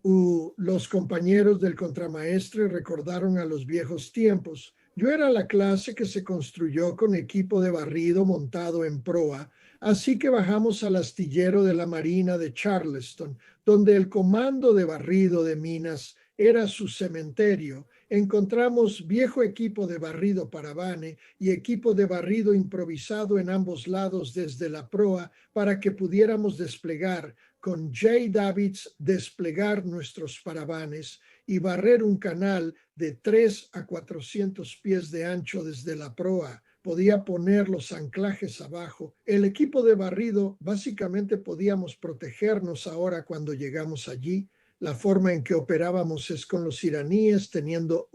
Los compañeros del contramaestre recordaron a los viejos tiempos. Yo era la clase que se construyó con equipo de barrido montado en proa, así que bajamos al astillero de la Marina de Charleston, donde el comando de barrido de minas era su cementerio. Encontramos viejo equipo de barrido paravane y equipo de barrido improvisado en ambos lados desde la proa para que pudiéramos desplegar con J. Davids, desplegar nuestros paravanes y barrer un canal de 3 a 400 pies de ancho desde la proa. Podía poner los anclajes abajo. El equipo de barrido, básicamente podíamos protegernos ahora cuando llegamos allí. La forma en que operábamos es con los iraníes teniendo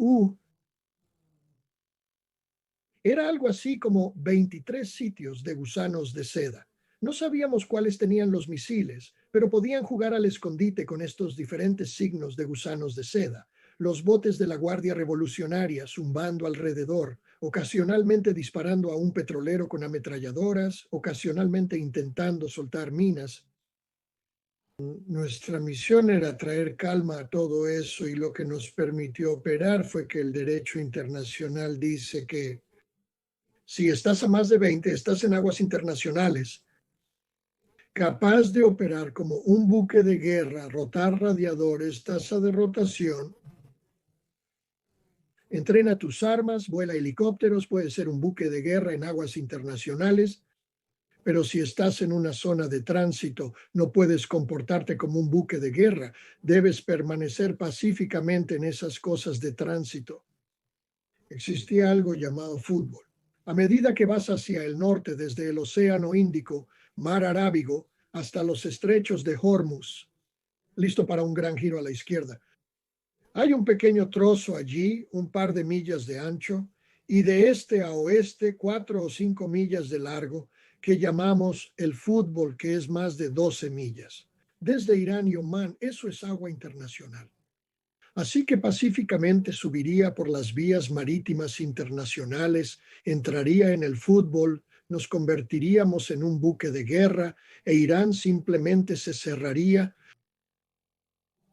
Era algo así como 23 sitios de gusanos de seda. No sabíamos cuáles tenían los misiles, pero podían jugar al escondite con estos diferentes signos de gusanos de seda. Los botes de la Guardia Revolucionaria zumbando alrededor, ocasionalmente disparando a un petrolero con ametralladoras, ocasionalmente intentando soltar minas. Nuestra misión era traer calma a todo eso y lo que nos permitió operar fue que el derecho internacional dice que si estás a más de 20, estás en aguas internacionales, capaz de operar como un buque de guerra, rotar radiadores, tasa de rotación, entrena tus armas, vuela helicópteros, puede ser un buque de guerra en aguas internacionales, pero si estás en una zona de tránsito, no puedes comportarte como un buque de guerra, debes permanecer pacíficamente en esas cosas de tránsito. Existía algo llamado fútbol. A medida que vas hacia el norte desde el Océano Índico, Mar Arábigo, hasta los estrechos de Hormuz, listo para un gran giro a la izquierda. Hay un pequeño trozo allí, un par de millas de ancho, y de este a oeste, 4 o 5 millas de largo, que llamamos el fútbol, que es más de 12 millas. Desde Irán y Omán, eso es agua internacional. Así que pacíficamente subiría por las vías marítimas internacionales, entraría en el fútbol, nos convertiríamos en un buque de guerra e Irán simplemente se cerraría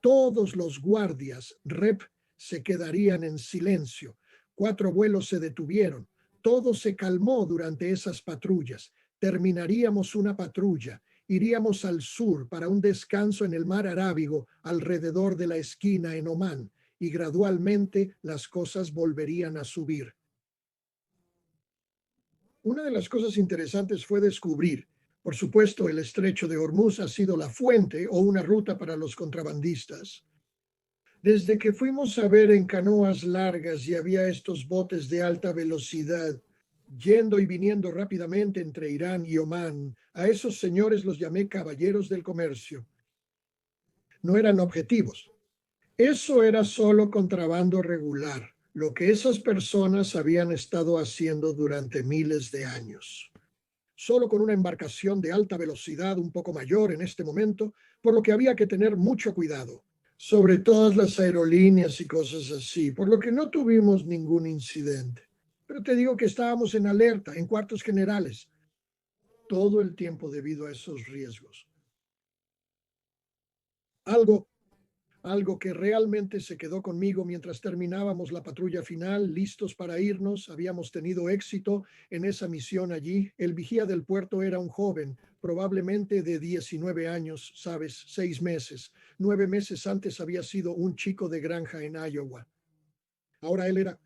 Todos los guardias rep se quedarían en silencio. 4 vuelos se detuvieron. Todo se calmó durante esas patrullas. Terminaríamos una patrulla. Iríamos al sur para un descanso en el mar Arábigo alrededor de la esquina en Omán, y gradualmente las cosas volverían a subir. Una de las cosas interesantes fue descubrir, por supuesto, el estrecho de Hormuz ha sido la fuente o una ruta para los contrabandistas. Desde que fuimos a ver en canoas largas y había estos botes de alta velocidad yendo y viniendo rápidamente entre Irán y Omán, a esos señores los llamé caballeros del comercio. No eran objetivos. Eso era solo contrabando regular, lo que esas personas habían estado haciendo durante miles de años. Solo con una embarcación de alta velocidad un poco mayor en este momento, por lo que había que tener mucho cuidado sobre todas las aerolíneas y cosas así, por lo que no tuvimos ningún incidente. Pero te digo que estábamos en alerta, en cuartos generales, todo el tiempo debido a esos riesgos. Algo que realmente se quedó conmigo mientras terminábamos la patrulla final, listos para irnos. Habíamos tenido éxito en esa misión allí. El vigía del puerto era un joven, probablemente de 19 años, sabes, 6 meses. 9 meses antes había sido un chico de granja en Iowa. Ahora él era,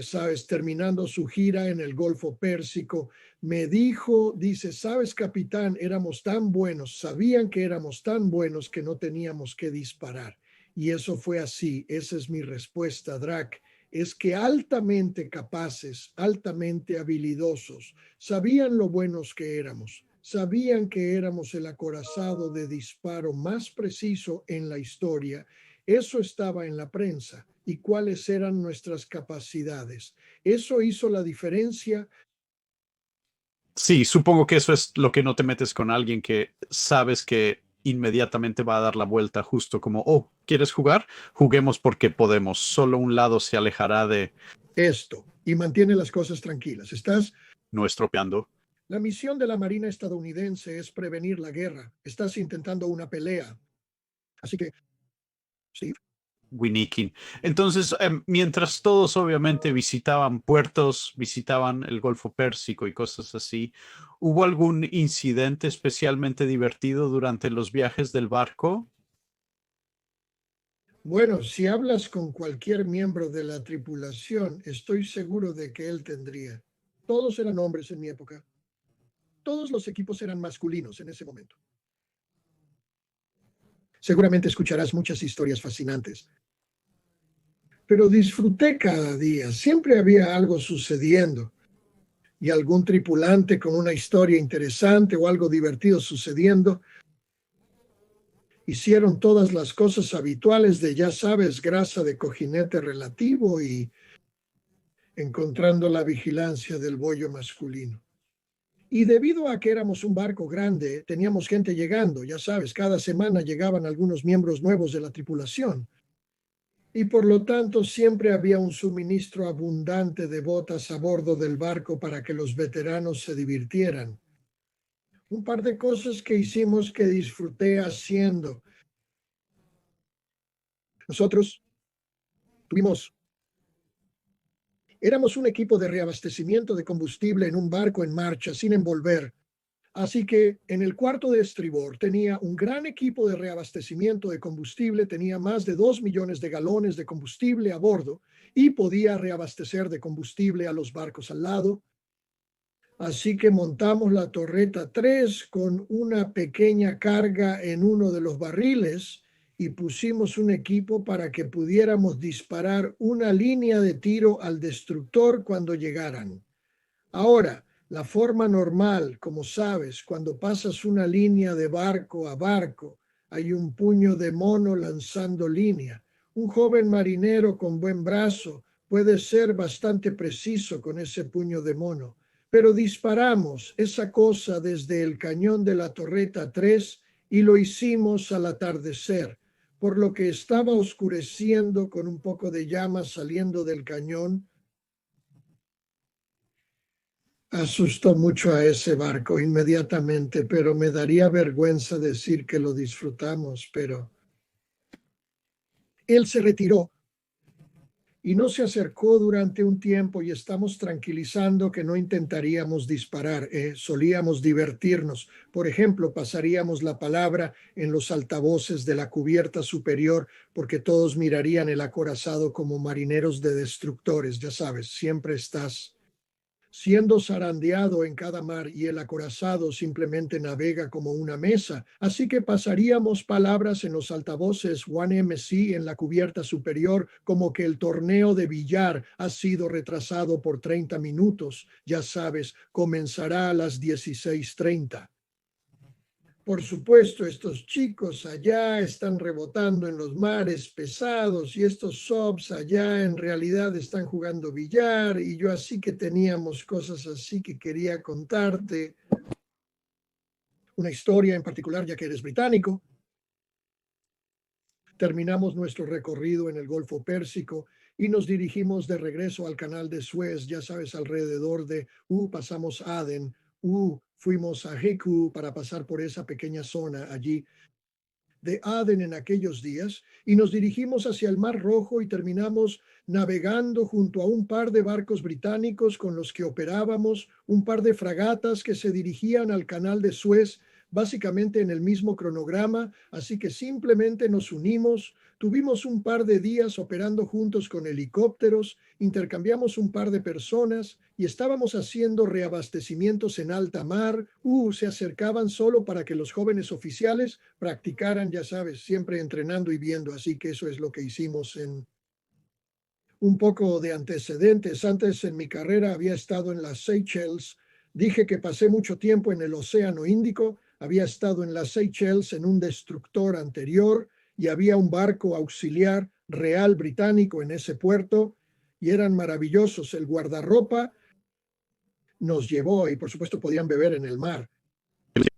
sabes, terminando su gira en el Golfo Pérsico, me dijo, dice, sabes, capitán, éramos tan buenos, sabían que éramos tan buenos que no teníamos que disparar. Y eso fue así. Esa es mi respuesta, Drac. Es que altamente capaces, altamente habilidosos, sabían lo buenos que éramos. Sabían que éramos el acorazado de disparo más preciso en la historia. Eso estaba en la prensa. Y cuáles eran nuestras capacidades. Eso hizo la diferencia. Sí, supongo que eso es lo que no te metes con alguien que sabes que inmediatamente va a dar la vuelta, justo como, oh, ¿quieres jugar? Juguemos porque podemos. Solo un lado se alejará de Esto y mantiene las cosas tranquilas. no estropeando. La misión de la Marina estadounidense es prevenir la guerra. Estás intentando una pelea. Así que, sí. Winikin. Entonces, mientras todos obviamente visitaban puertos, visitaban el Golfo Pérsico y cosas así, ¿hubo algún incidente especialmente divertido durante los viajes del barco? Bueno, si hablas con cualquier miembro de la tripulación, estoy seguro de que él tendría. Todos eran hombres en mi época. Todos los equipos eran masculinos en ese momento. Seguramente escucharás muchas historias fascinantes. Pero disfruté cada día. Siempre había algo sucediendo y algún tripulante con una historia interesante o algo divertido sucediendo. Hicieron todas las cosas habituales de, ya sabes, grasa de cojinete relativo y encontrando la vigilancia del bollo masculino. Y debido a que éramos un barco grande, teníamos gente llegando, ya sabes, cada semana llegaban algunos miembros nuevos de la tripulación. Y por lo tanto siempre había un suministro abundante de botas a bordo del barco para que los veteranos se divirtieran. Un par de cosas que hicimos que disfruté haciendo. Nosotros éramos un equipo de reabastecimiento de combustible en un barco en marcha, sin envolver. Así que en el cuarto de estribor tenía un gran equipo de reabastecimiento de combustible, tenía más de 2 millones de galones de combustible a bordo y podía reabastecer de combustible a los barcos al lado. Así que montamos la torreta 3 con una pequeña carga en uno de los barriles y pusimos un equipo para que pudiéramos disparar una línea de tiro al destructor cuando llegaran. Ahora, la forma normal, como sabes, cuando pasas una línea de barco a barco, hay un puño de mono lanzando línea. Un joven marinero con buen brazo puede ser bastante preciso con ese puño de mono, pero disparamos esa cosa desde el cañón de la torreta 3 y lo hicimos al atardecer, por lo que estaba oscureciendo con un poco de llama saliendo del cañón. Asustó mucho a ese barco inmediatamente, pero me daría vergüenza decir que lo disfrutamos, pero Él se retiró y no se acercó durante un tiempo y estamos tranquilizando que no intentaríamos disparar. Solíamos divertirnos. Por ejemplo, pasaríamos la palabra en los altavoces de la cubierta superior porque todos mirarían el acorazado como marineros de destructores. Ya sabes, siempre estás siendo zarandeado en cada mar y el acorazado simplemente navega como una mesa. Así que pasaríamos palabras en los altavoces 1MC en la cubierta superior como que el torneo de billar ha sido retrasado por 30 minutos. Ya sabes, comenzará a las 16:30. Por supuesto, estos chicos allá están rebotando en los mares pesados y estos subs allá en realidad están jugando billar y yo así que teníamos cosas así que quería contarte. Una historia en particular, ya que eres británico. Terminamos nuestro recorrido en el Golfo Pérsico y nos dirigimos de regreso al Canal de Suez, ya sabes, alrededor de pasamos Aden, fuimos a Heku para pasar por esa pequeña zona allí de Aden en aquellos días y nos dirigimos hacia el Mar Rojo y terminamos navegando junto a un par de barcos británicos con los que operábamos, un par de fragatas que se dirigían al Canal de Suez, básicamente en el mismo cronograma, así que simplemente nos unimos, tuvimos un par de días operando juntos con helicópteros, intercambiamos un par de personas y estábamos haciendo reabastecimientos en alta mar. Se acercaban solo para que los jóvenes oficiales practicaran, ya sabes, siempre entrenando y viendo, así que eso es lo que hicimos en un poco de antecedentes. Antes en mi carrera había estado en las Seychelles. Dije que pasé mucho tiempo en el Océano Índico. Había estado en las Seychelles en un destructor anterior y había un barco auxiliar real británico en ese puerto y eran maravillosos. El guardarropa nos llevó y por supuesto podían beber en el mar.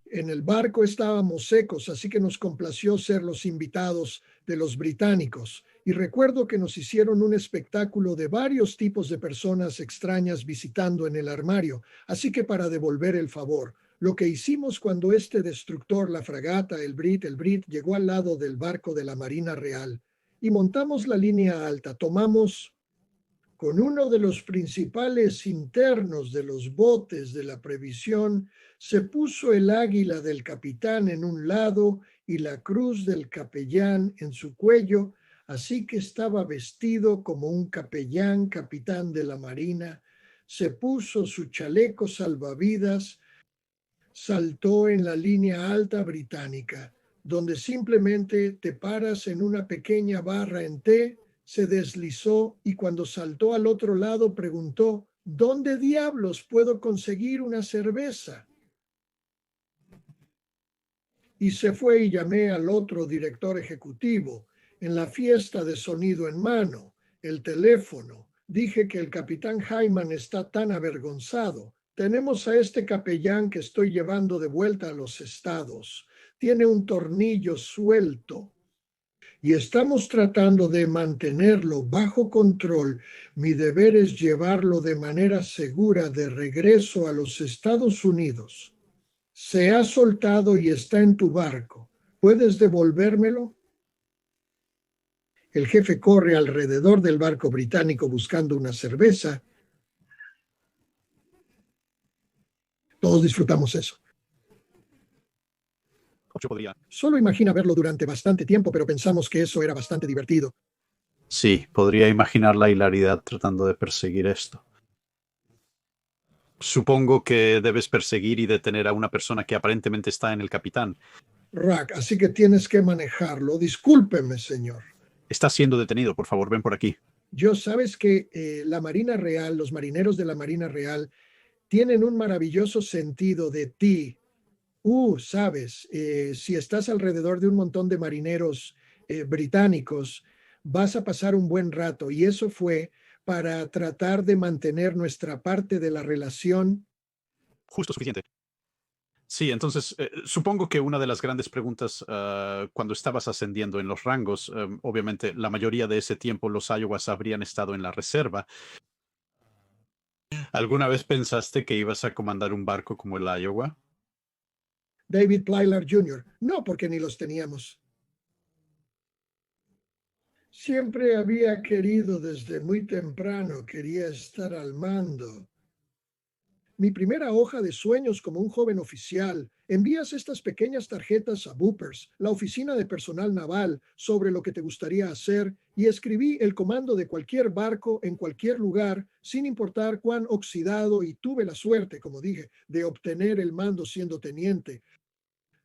En el barco estábamos secos, así que nos complació ser los invitados de los británicos. Y recuerdo que nos hicieron un espectáculo de varios tipos de personas extrañas visitando en el armario. Así que para devolver el favor, lo que hicimos cuando este destructor, la fragata, el Brit, llegó al lado del barco de la Marina Real y montamos la línea alta, tomamos con uno de los principales internos de los botes de la previsión, se puso el águila del capitán en un lado y la cruz del capellán en su cuello, así que estaba vestido como un capellán, capitán de la marina, se puso su chaleco salvavidas, saltó en la línea alta británica, donde simplemente te paras en una pequeña barra en T, se deslizó y cuando saltó al otro lado preguntó, ¿dónde diablos puedo conseguir una cerveza? Y se fue y llamé al otro director ejecutivo. En la fiesta de sonido en mano, el teléfono, dije que el capitán Hyman está tan avergonzado. Tenemos a este capellán que estoy llevando de vuelta a los estados. Tiene un tornillo suelto y estamos tratando de mantenerlo bajo control. Mi deber es llevarlo de manera segura de regreso a los Estados Unidos. Se ha soltado y está en tu barco. ¿Puedes devolvérmelo? El jefe corre alrededor del barco británico buscando una cerveza. Todos disfrutamos eso. Yo podría. Solo imagina verlo durante bastante tiempo, pero pensamos que eso era bastante divertido. Sí, podría imaginar la hilaridad tratando de perseguir esto. Supongo que debes perseguir y detener a una persona que aparentemente está en el capitán. Rack, así que tienes que manejarlo. Discúlpeme, señor. Está siendo detenido, por favor, ven por aquí. Yo sabes que la Marina Real, los marineros de la Marina Real, tienen un maravilloso sentido de ti. Sabes, si estás alrededor de un montón de marineros británicos, vas a pasar un buen rato. Y eso fue para tratar de mantener nuestra parte de la relación. Justo suficiente. Sí, entonces supongo que una de las grandes preguntas cuando estabas ascendiendo en los rangos, obviamente la mayoría de ese tiempo los Iowas habrían estado en la reserva. ¿Alguna vez pensaste que ibas a comandar un barco como el Iowa? David Plylar Jr. No, porque ni los teníamos. Siempre había querido desde muy temprano, quería estar al mando. Mi primera hoja de sueños como un joven oficial. Envías estas pequeñas tarjetas a Boopers, la oficina de personal naval, sobre lo que te gustaría hacer y escribí el comando de cualquier barco en cualquier lugar, sin importar cuán oxidado, y tuve la suerte, como dije, de obtener el mando siendo teniente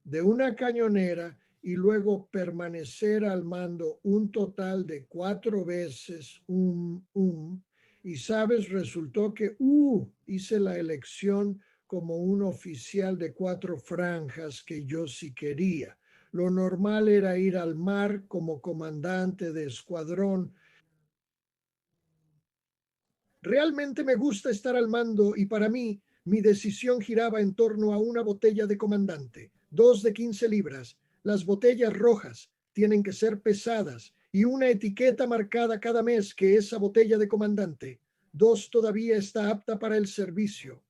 de una cañonera y luego permanecer al mando un total de 4 veces. Y sabes, resultó que hice la elección como un oficial de 4 franjas que yo sí quería. Lo normal era ir al mar como comandante de escuadrón. Realmente me gusta estar al mando y para mí mi decisión giraba en torno a una botella de comandante, 2 de 15 libras. Las botellas rojas tienen que ser pesadas y una etiqueta marcada cada mes que esa botella de comandante 2 todavía está apta para el servicio.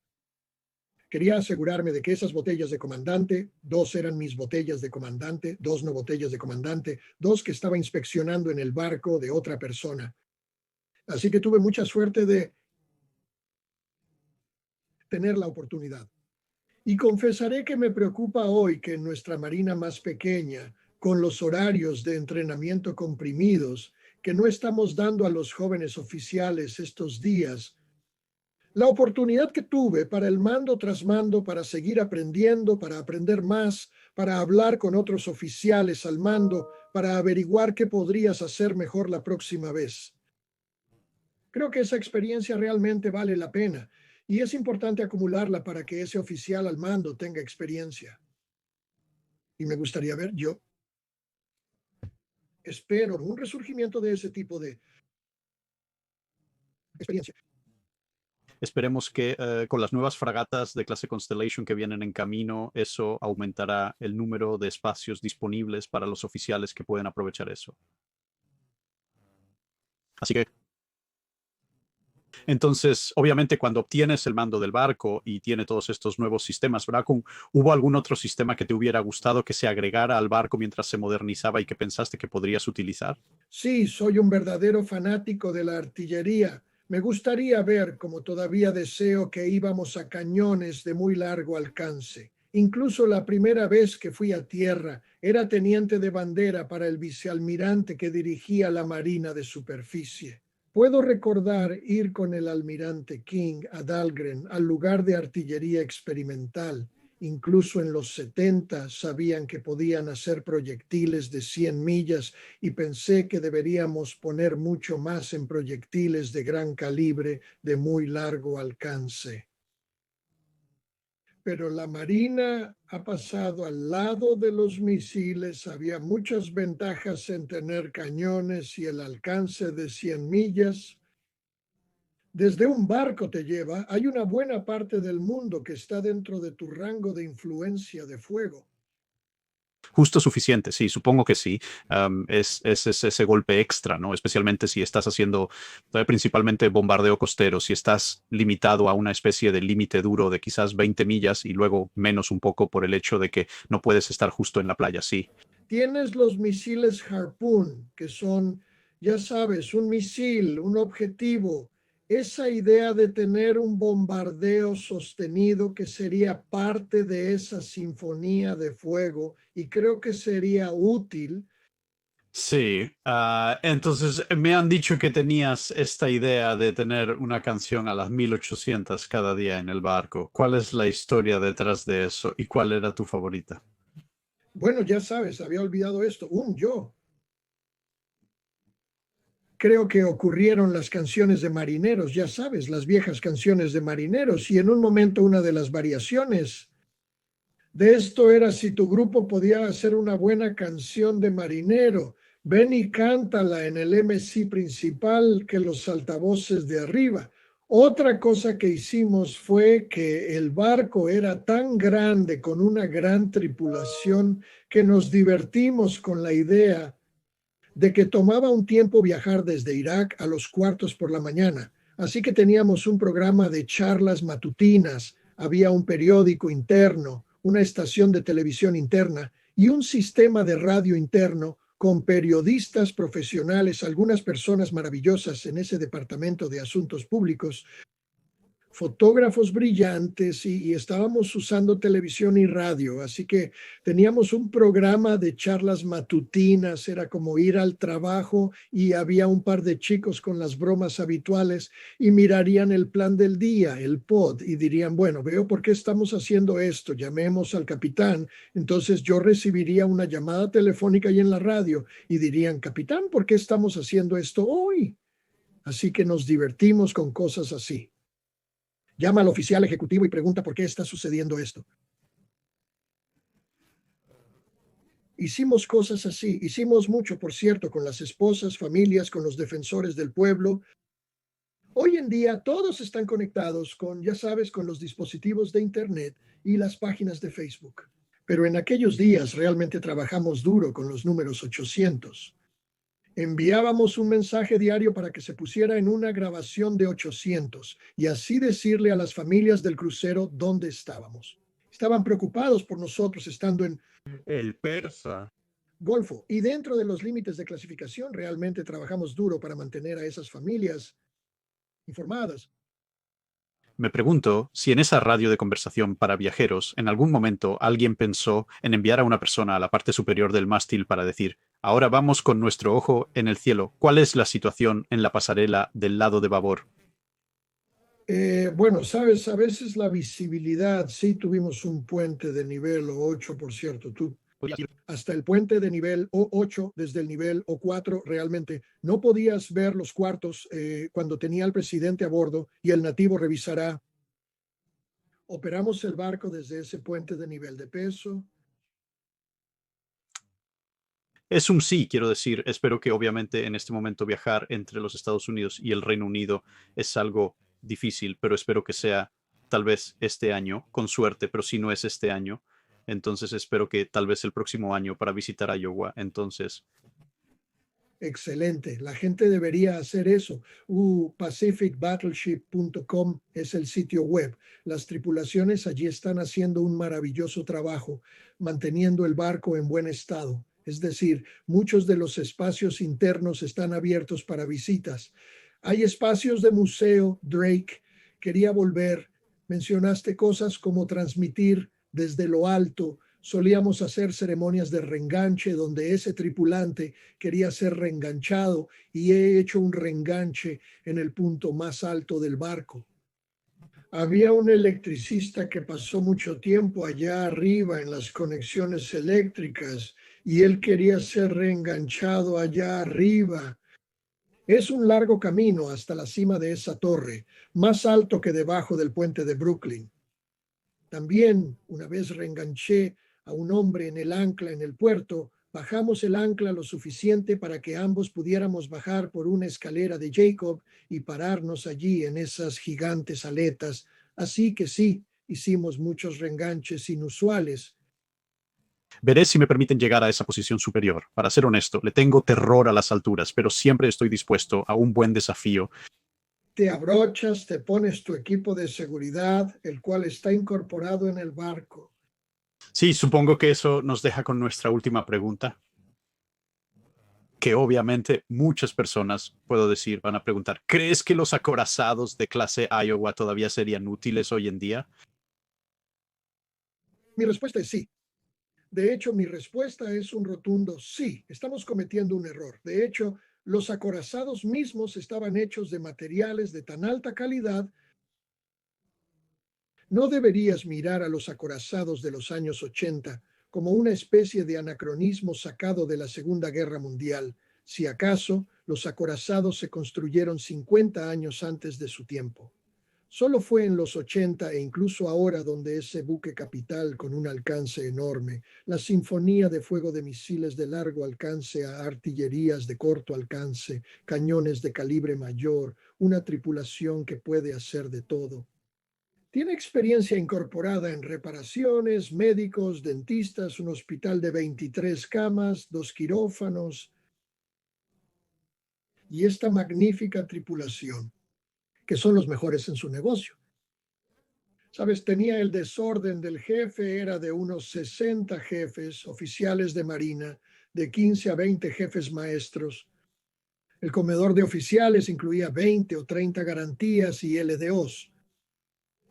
Quería asegurarme de que esas botellas de comandante, 2 eran mis botellas de comandante, 2 no botellas de comandante, 2 que estaba inspeccionando en el barco de otra persona. Así que tuve mucha suerte de tener la oportunidad. Y confesaré que me preocupa hoy que en nuestra marina más pequeña, con los horarios de entrenamiento comprimidos que no estamos dando a los jóvenes oficiales estos días, la oportunidad que tuve para el mando tras mando, para seguir aprendiendo, para aprender más, para hablar con otros oficiales al mando, para averiguar qué podrías hacer mejor la próxima vez. Creo que esa experiencia realmente vale la pena y es importante acumularla para que ese oficial al mando tenga experiencia. Y me gustaría ver, yo espero un resurgimiento de ese tipo de experiencia. Esperemos que con las nuevas fragatas de clase Constellation que vienen en camino, eso aumentará el número de espacios disponibles para los oficiales que pueden aprovechar eso. Así que, entonces, obviamente, cuando obtienes el mando del barco y tiene todos estos nuevos sistemas, ¿verdad? ¿Hubo algún otro sistema que te hubiera gustado que se agregara al barco mientras se modernizaba y que pensaste que podrías utilizar? Sí, soy un verdadero fanático de la artillería. Me gustaría ver, como todavía deseo, que íbamos a cañones de muy largo alcance. Incluso la primera vez que fui a tierra, era teniente de bandera para el vicealmirante que dirigía la Marina de Superficie. Puedo recordar ir con el almirante King a Dahlgren, al lugar de artillería experimental. Incluso en los 70 sabían que podían hacer proyectiles de 100 millas y pensé que deberíamos poner mucho más en proyectiles de gran calibre de muy largo alcance. Pero la Marina ha pasado al lado de los misiles. Había muchas ventajas en tener cañones y el alcance de 100 millas. Desde un barco te lleva, hay una buena parte del mundo que está dentro de tu rango de influencia de fuego. Justo suficiente, sí, supongo que sí. Es ese golpe extra, ¿no? Especialmente si estás haciendo principalmente bombardeo costero, si estás limitado a una especie de límite duro de quizás 20 millas y luego menos un poco por el hecho de que no puedes estar justo en la playa, sí. Tienes los misiles Harpoon, que son, ya sabes, un misil, un objetivo. Esa idea de tener un bombardeo sostenido que sería parte de esa sinfonía de fuego, y creo que sería útil. Sí, entonces me han dicho que tenías esta idea de tener una canción a las 1800 cada día en el barco. ¿Cuál es la historia detrás de eso y cuál era tu favorita? Bueno, ya sabes, había olvidado esto. Yo creo que ocurrieron las canciones de marineros, ya sabes, las viejas canciones de marineros, y en un momento una de las variaciones de esto era si tu grupo podía hacer una buena canción de marinero. Ven y cántala en el MC principal, que los altavoces de arriba. Otra cosa que hicimos fue que el barco era tan grande, con una gran tripulación, que nos divertimos con la idea de que tomaba un tiempo viajar desde Irak a los cuartos por la mañana. Así que teníamos un programa de charlas matutinas, había un periódico interno, una estación de televisión interna y un sistema de radio interno, con periodistas profesionales, algunas personas maravillosas en ese departamento de asuntos públicos, fotógrafos brillantes y estábamos usando televisión y radio, así que teníamos un programa de charlas matutinas, era como ir al trabajo y había un par de chicos con las bromas habituales y mirarían el plan del día, el pod, y dirían, bueno, veo por qué estamos haciendo esto, llamemos al capitán. Entonces yo recibiría una llamada telefónica ahí en la radio y dirían, capitán, ¿por qué estamos haciendo esto hoy? Así que nos divertimos con cosas así. Llama al oficial ejecutivo y pregunta por qué está sucediendo esto. Hicimos cosas así, hicimos mucho, por cierto, con las esposas, familias, con los defensores del pueblo. Hoy en día todos están conectados con, ya sabes, con los dispositivos de Internet y las páginas de Facebook. Pero en aquellos días realmente trabajamos duro con los números 800. Enviábamos un mensaje diario para que se pusiera en una grabación de 800 y así decirle a las familias del crucero dónde estábamos. Estaban preocupados por nosotros estando en El persa. Golfo y dentro de los límites de clasificación realmente trabajamos duro para mantener a esas familias informadas. Me pregunto si en esa radio de conversación para viajeros, en algún momento alguien pensó en enviar a una persona a la parte superior del mástil para decir, ahora vamos con nuestro ojo en el cielo, ¿cuál es la situación en la pasarela del lado de babor? Bueno, sabes, a veces la visibilidad, sí tuvimos un puente de nivel O8, por cierto, tú hasta el puente de nivel O8, desde el nivel O4, realmente no podías ver los cuartos cuando tenía al presidente a bordo y el nativo revisará. Operamos el barco desde ese puente de nivel de peso. Es un sí, quiero decir. Espero que obviamente en este momento viajar entre los Estados Unidos y el Reino Unido es algo difícil, pero espero que sea tal vez este año, con suerte, pero si no es este año, entonces espero que tal vez el próximo año para visitar Iowa. Entonces, Excelente, la gente debería hacer eso. Pacificbattleship.com es el sitio web. Las tripulaciones allí están haciendo un maravilloso trabajo, manteniendo el barco en buen estado. Es decir, muchos de los espacios internos están abiertos para visitas. Hay espacios de museo, Drake. Quería volver. Mencionaste cosas como transmitir desde lo alto. Solíamos hacer ceremonias de reenganche donde ese tripulante quería ser reenganchado y he hecho un reenganche en el punto más alto del barco. Había un electricista que pasó mucho tiempo allá arriba en las conexiones eléctricas y él quería ser reenganchado allá arriba. Es un largo camino hasta la cima de esa torre, más alto que debajo del puente de Brooklyn. También una vez reenganché a un hombre en el ancla en el puerto, bajamos el ancla lo suficiente para que ambos pudiéramos bajar por una escalera de Jacob y pararnos allí en esas gigantes aletas. Así que sí, hicimos muchos reenganches inusuales. veré si me permiten llegar a esa posición superior. Para ser honesto, le tengo terror a las alturas, pero siempre estoy dispuesto a un buen desafío. Te abrochas, te pones tu equipo de seguridad, el cual está incorporado en el barco. Sí, supongo que eso nos deja con nuestra última pregunta, que obviamente muchas personas, puedo decir, van a preguntar, ¿crees que los acorazados de clase Iowa todavía serían útiles hoy en día? Mi respuesta es sí. De hecho, mi respuesta es un rotundo sí. Estamos cometiendo un error. De hecho, los acorazados mismos estaban hechos de materiales de tan alta calidad. No deberías mirar a los acorazados de los años 80 como una especie de anacronismo sacado de la Segunda Guerra Mundial. Si acaso, los acorazados se construyeron 50 años antes de su tiempo. Solo fue en los 80 e incluso ahora donde ese buque capital con un alcance enorme, la sinfonía de fuego de misiles de largo alcance a artillerías de corto alcance, cañones de calibre mayor, una tripulación que puede hacer de todo. Tiene experiencia incorporada en reparaciones, médicos, dentistas, un hospital de 23 camas, 2 quirófanos y esta magnífica tripulación, que son los mejores en su negocio. Sabes, tenía el desorden del jefe, era de unos 60 jefes, oficiales de marina, de 15 a 20 jefes maestros. El comedor de oficiales incluía 20 o 30 garantías y LDOs.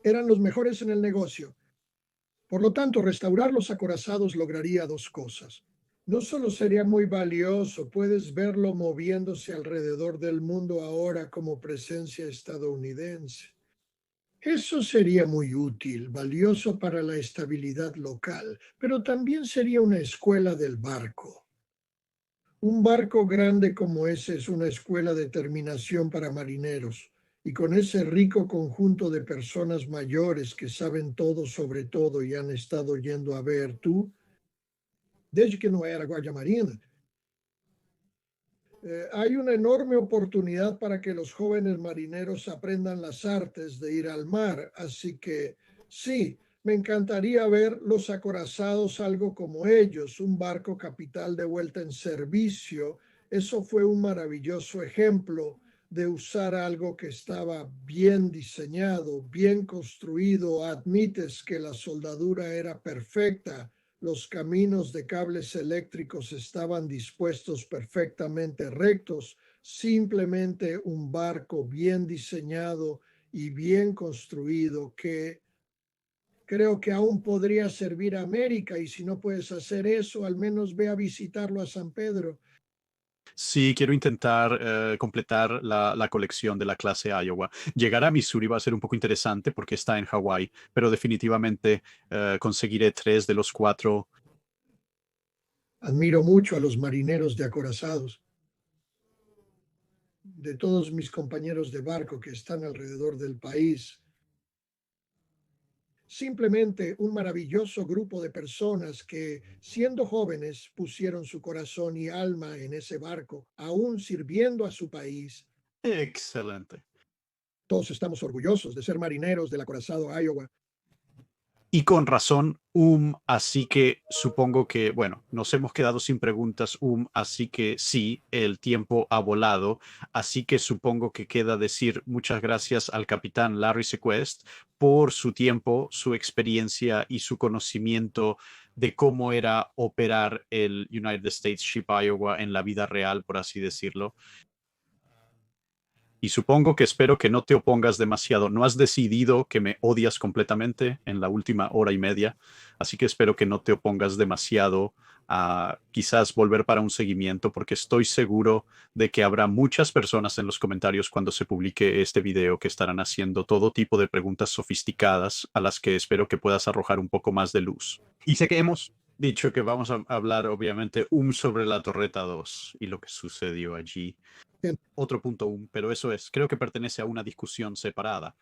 Eran los mejores en el negocio. Por lo tanto, restaurar los acorazados lograría dos cosas. No solo sería muy valioso, puedes verlo moviéndose alrededor del mundo ahora como presencia estadounidense. Eso sería muy útil, valioso para la estabilidad local, pero también sería una escuela del barco. Un barco grande como ese es una escuela de terminación para marineros, y con ese rico conjunto de personas mayores que saben todo sobre todo y han estado yendo a ver tú, desde que no era Guardia Marina. Hay una enorme oportunidad para que los jóvenes marineros aprendan las artes de ir al mar, así que sí, me encantaría ver los acorazados algo como ellos, un barco capital de vuelta en servicio. Eso fue un maravilloso ejemplo de usar algo que estaba bien diseñado, bien construido. Admites que la soldadura era perfecta, los caminos de cables eléctricos estaban dispuestos perfectamente rectos, simplemente un barco bien diseñado y bien construido que creo que aún podría servir a América, y si no puedes hacer eso, al menos ve a visitarlo a San Pedro. Sí, quiero intentar completar la colección de la clase Iowa. Llegar a Missouri va a ser un poco interesante porque está en Hawái, pero definitivamente conseguiré 3 de los 4. Admiro mucho a los marineros de acorazados, de todos mis compañeros de barco que están alrededor del país. Simplemente un maravilloso grupo de personas que, siendo jóvenes, pusieron su corazón y alma en ese barco, aún sirviendo a su país. Excelente. Todos estamos orgullosos de ser marineros del acorazado Iowa. Y con razón, así que supongo que, bueno, nos hemos quedado sin preguntas, así que sí, el tiempo ha volado, así que supongo que queda decir muchas gracias al capitán Larry Sequest por su tiempo, su experiencia y su conocimiento de cómo era operar el United States Ship Iowa en la vida real, por así decirlo. Y supongo que espero que no te opongas demasiado. No has decidido que me odias completamente en la última hora y media, así que espero que no te opongas demasiado a quizás volver para un seguimiento, porque estoy seguro de que habrá muchas personas en los comentarios cuando se publique este video que estarán haciendo todo tipo de preguntas sofisticadas a las que espero que puedas arrojar un poco más de luz. Y sé que hemos dicho que vamos a hablar obviamente sobre la Torreta 2 y lo que sucedió allí. Otro punto, pero eso creo que pertenece a una discusión separada.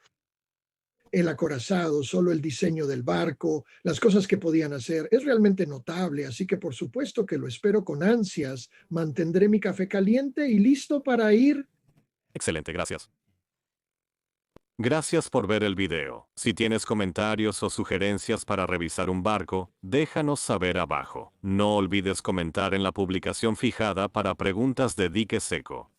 El acorazado, solo el diseño del barco, las cosas que podían hacer, es realmente notable, así que por supuesto que lo espero con ansias. Mantendré mi café caliente y listo para ir. Excelente, gracias. Gracias por ver el video. Si tienes comentarios o sugerencias para revisar un barco, déjanos saber abajo. No olvides comentar en la publicación fijada para preguntas de dique seco.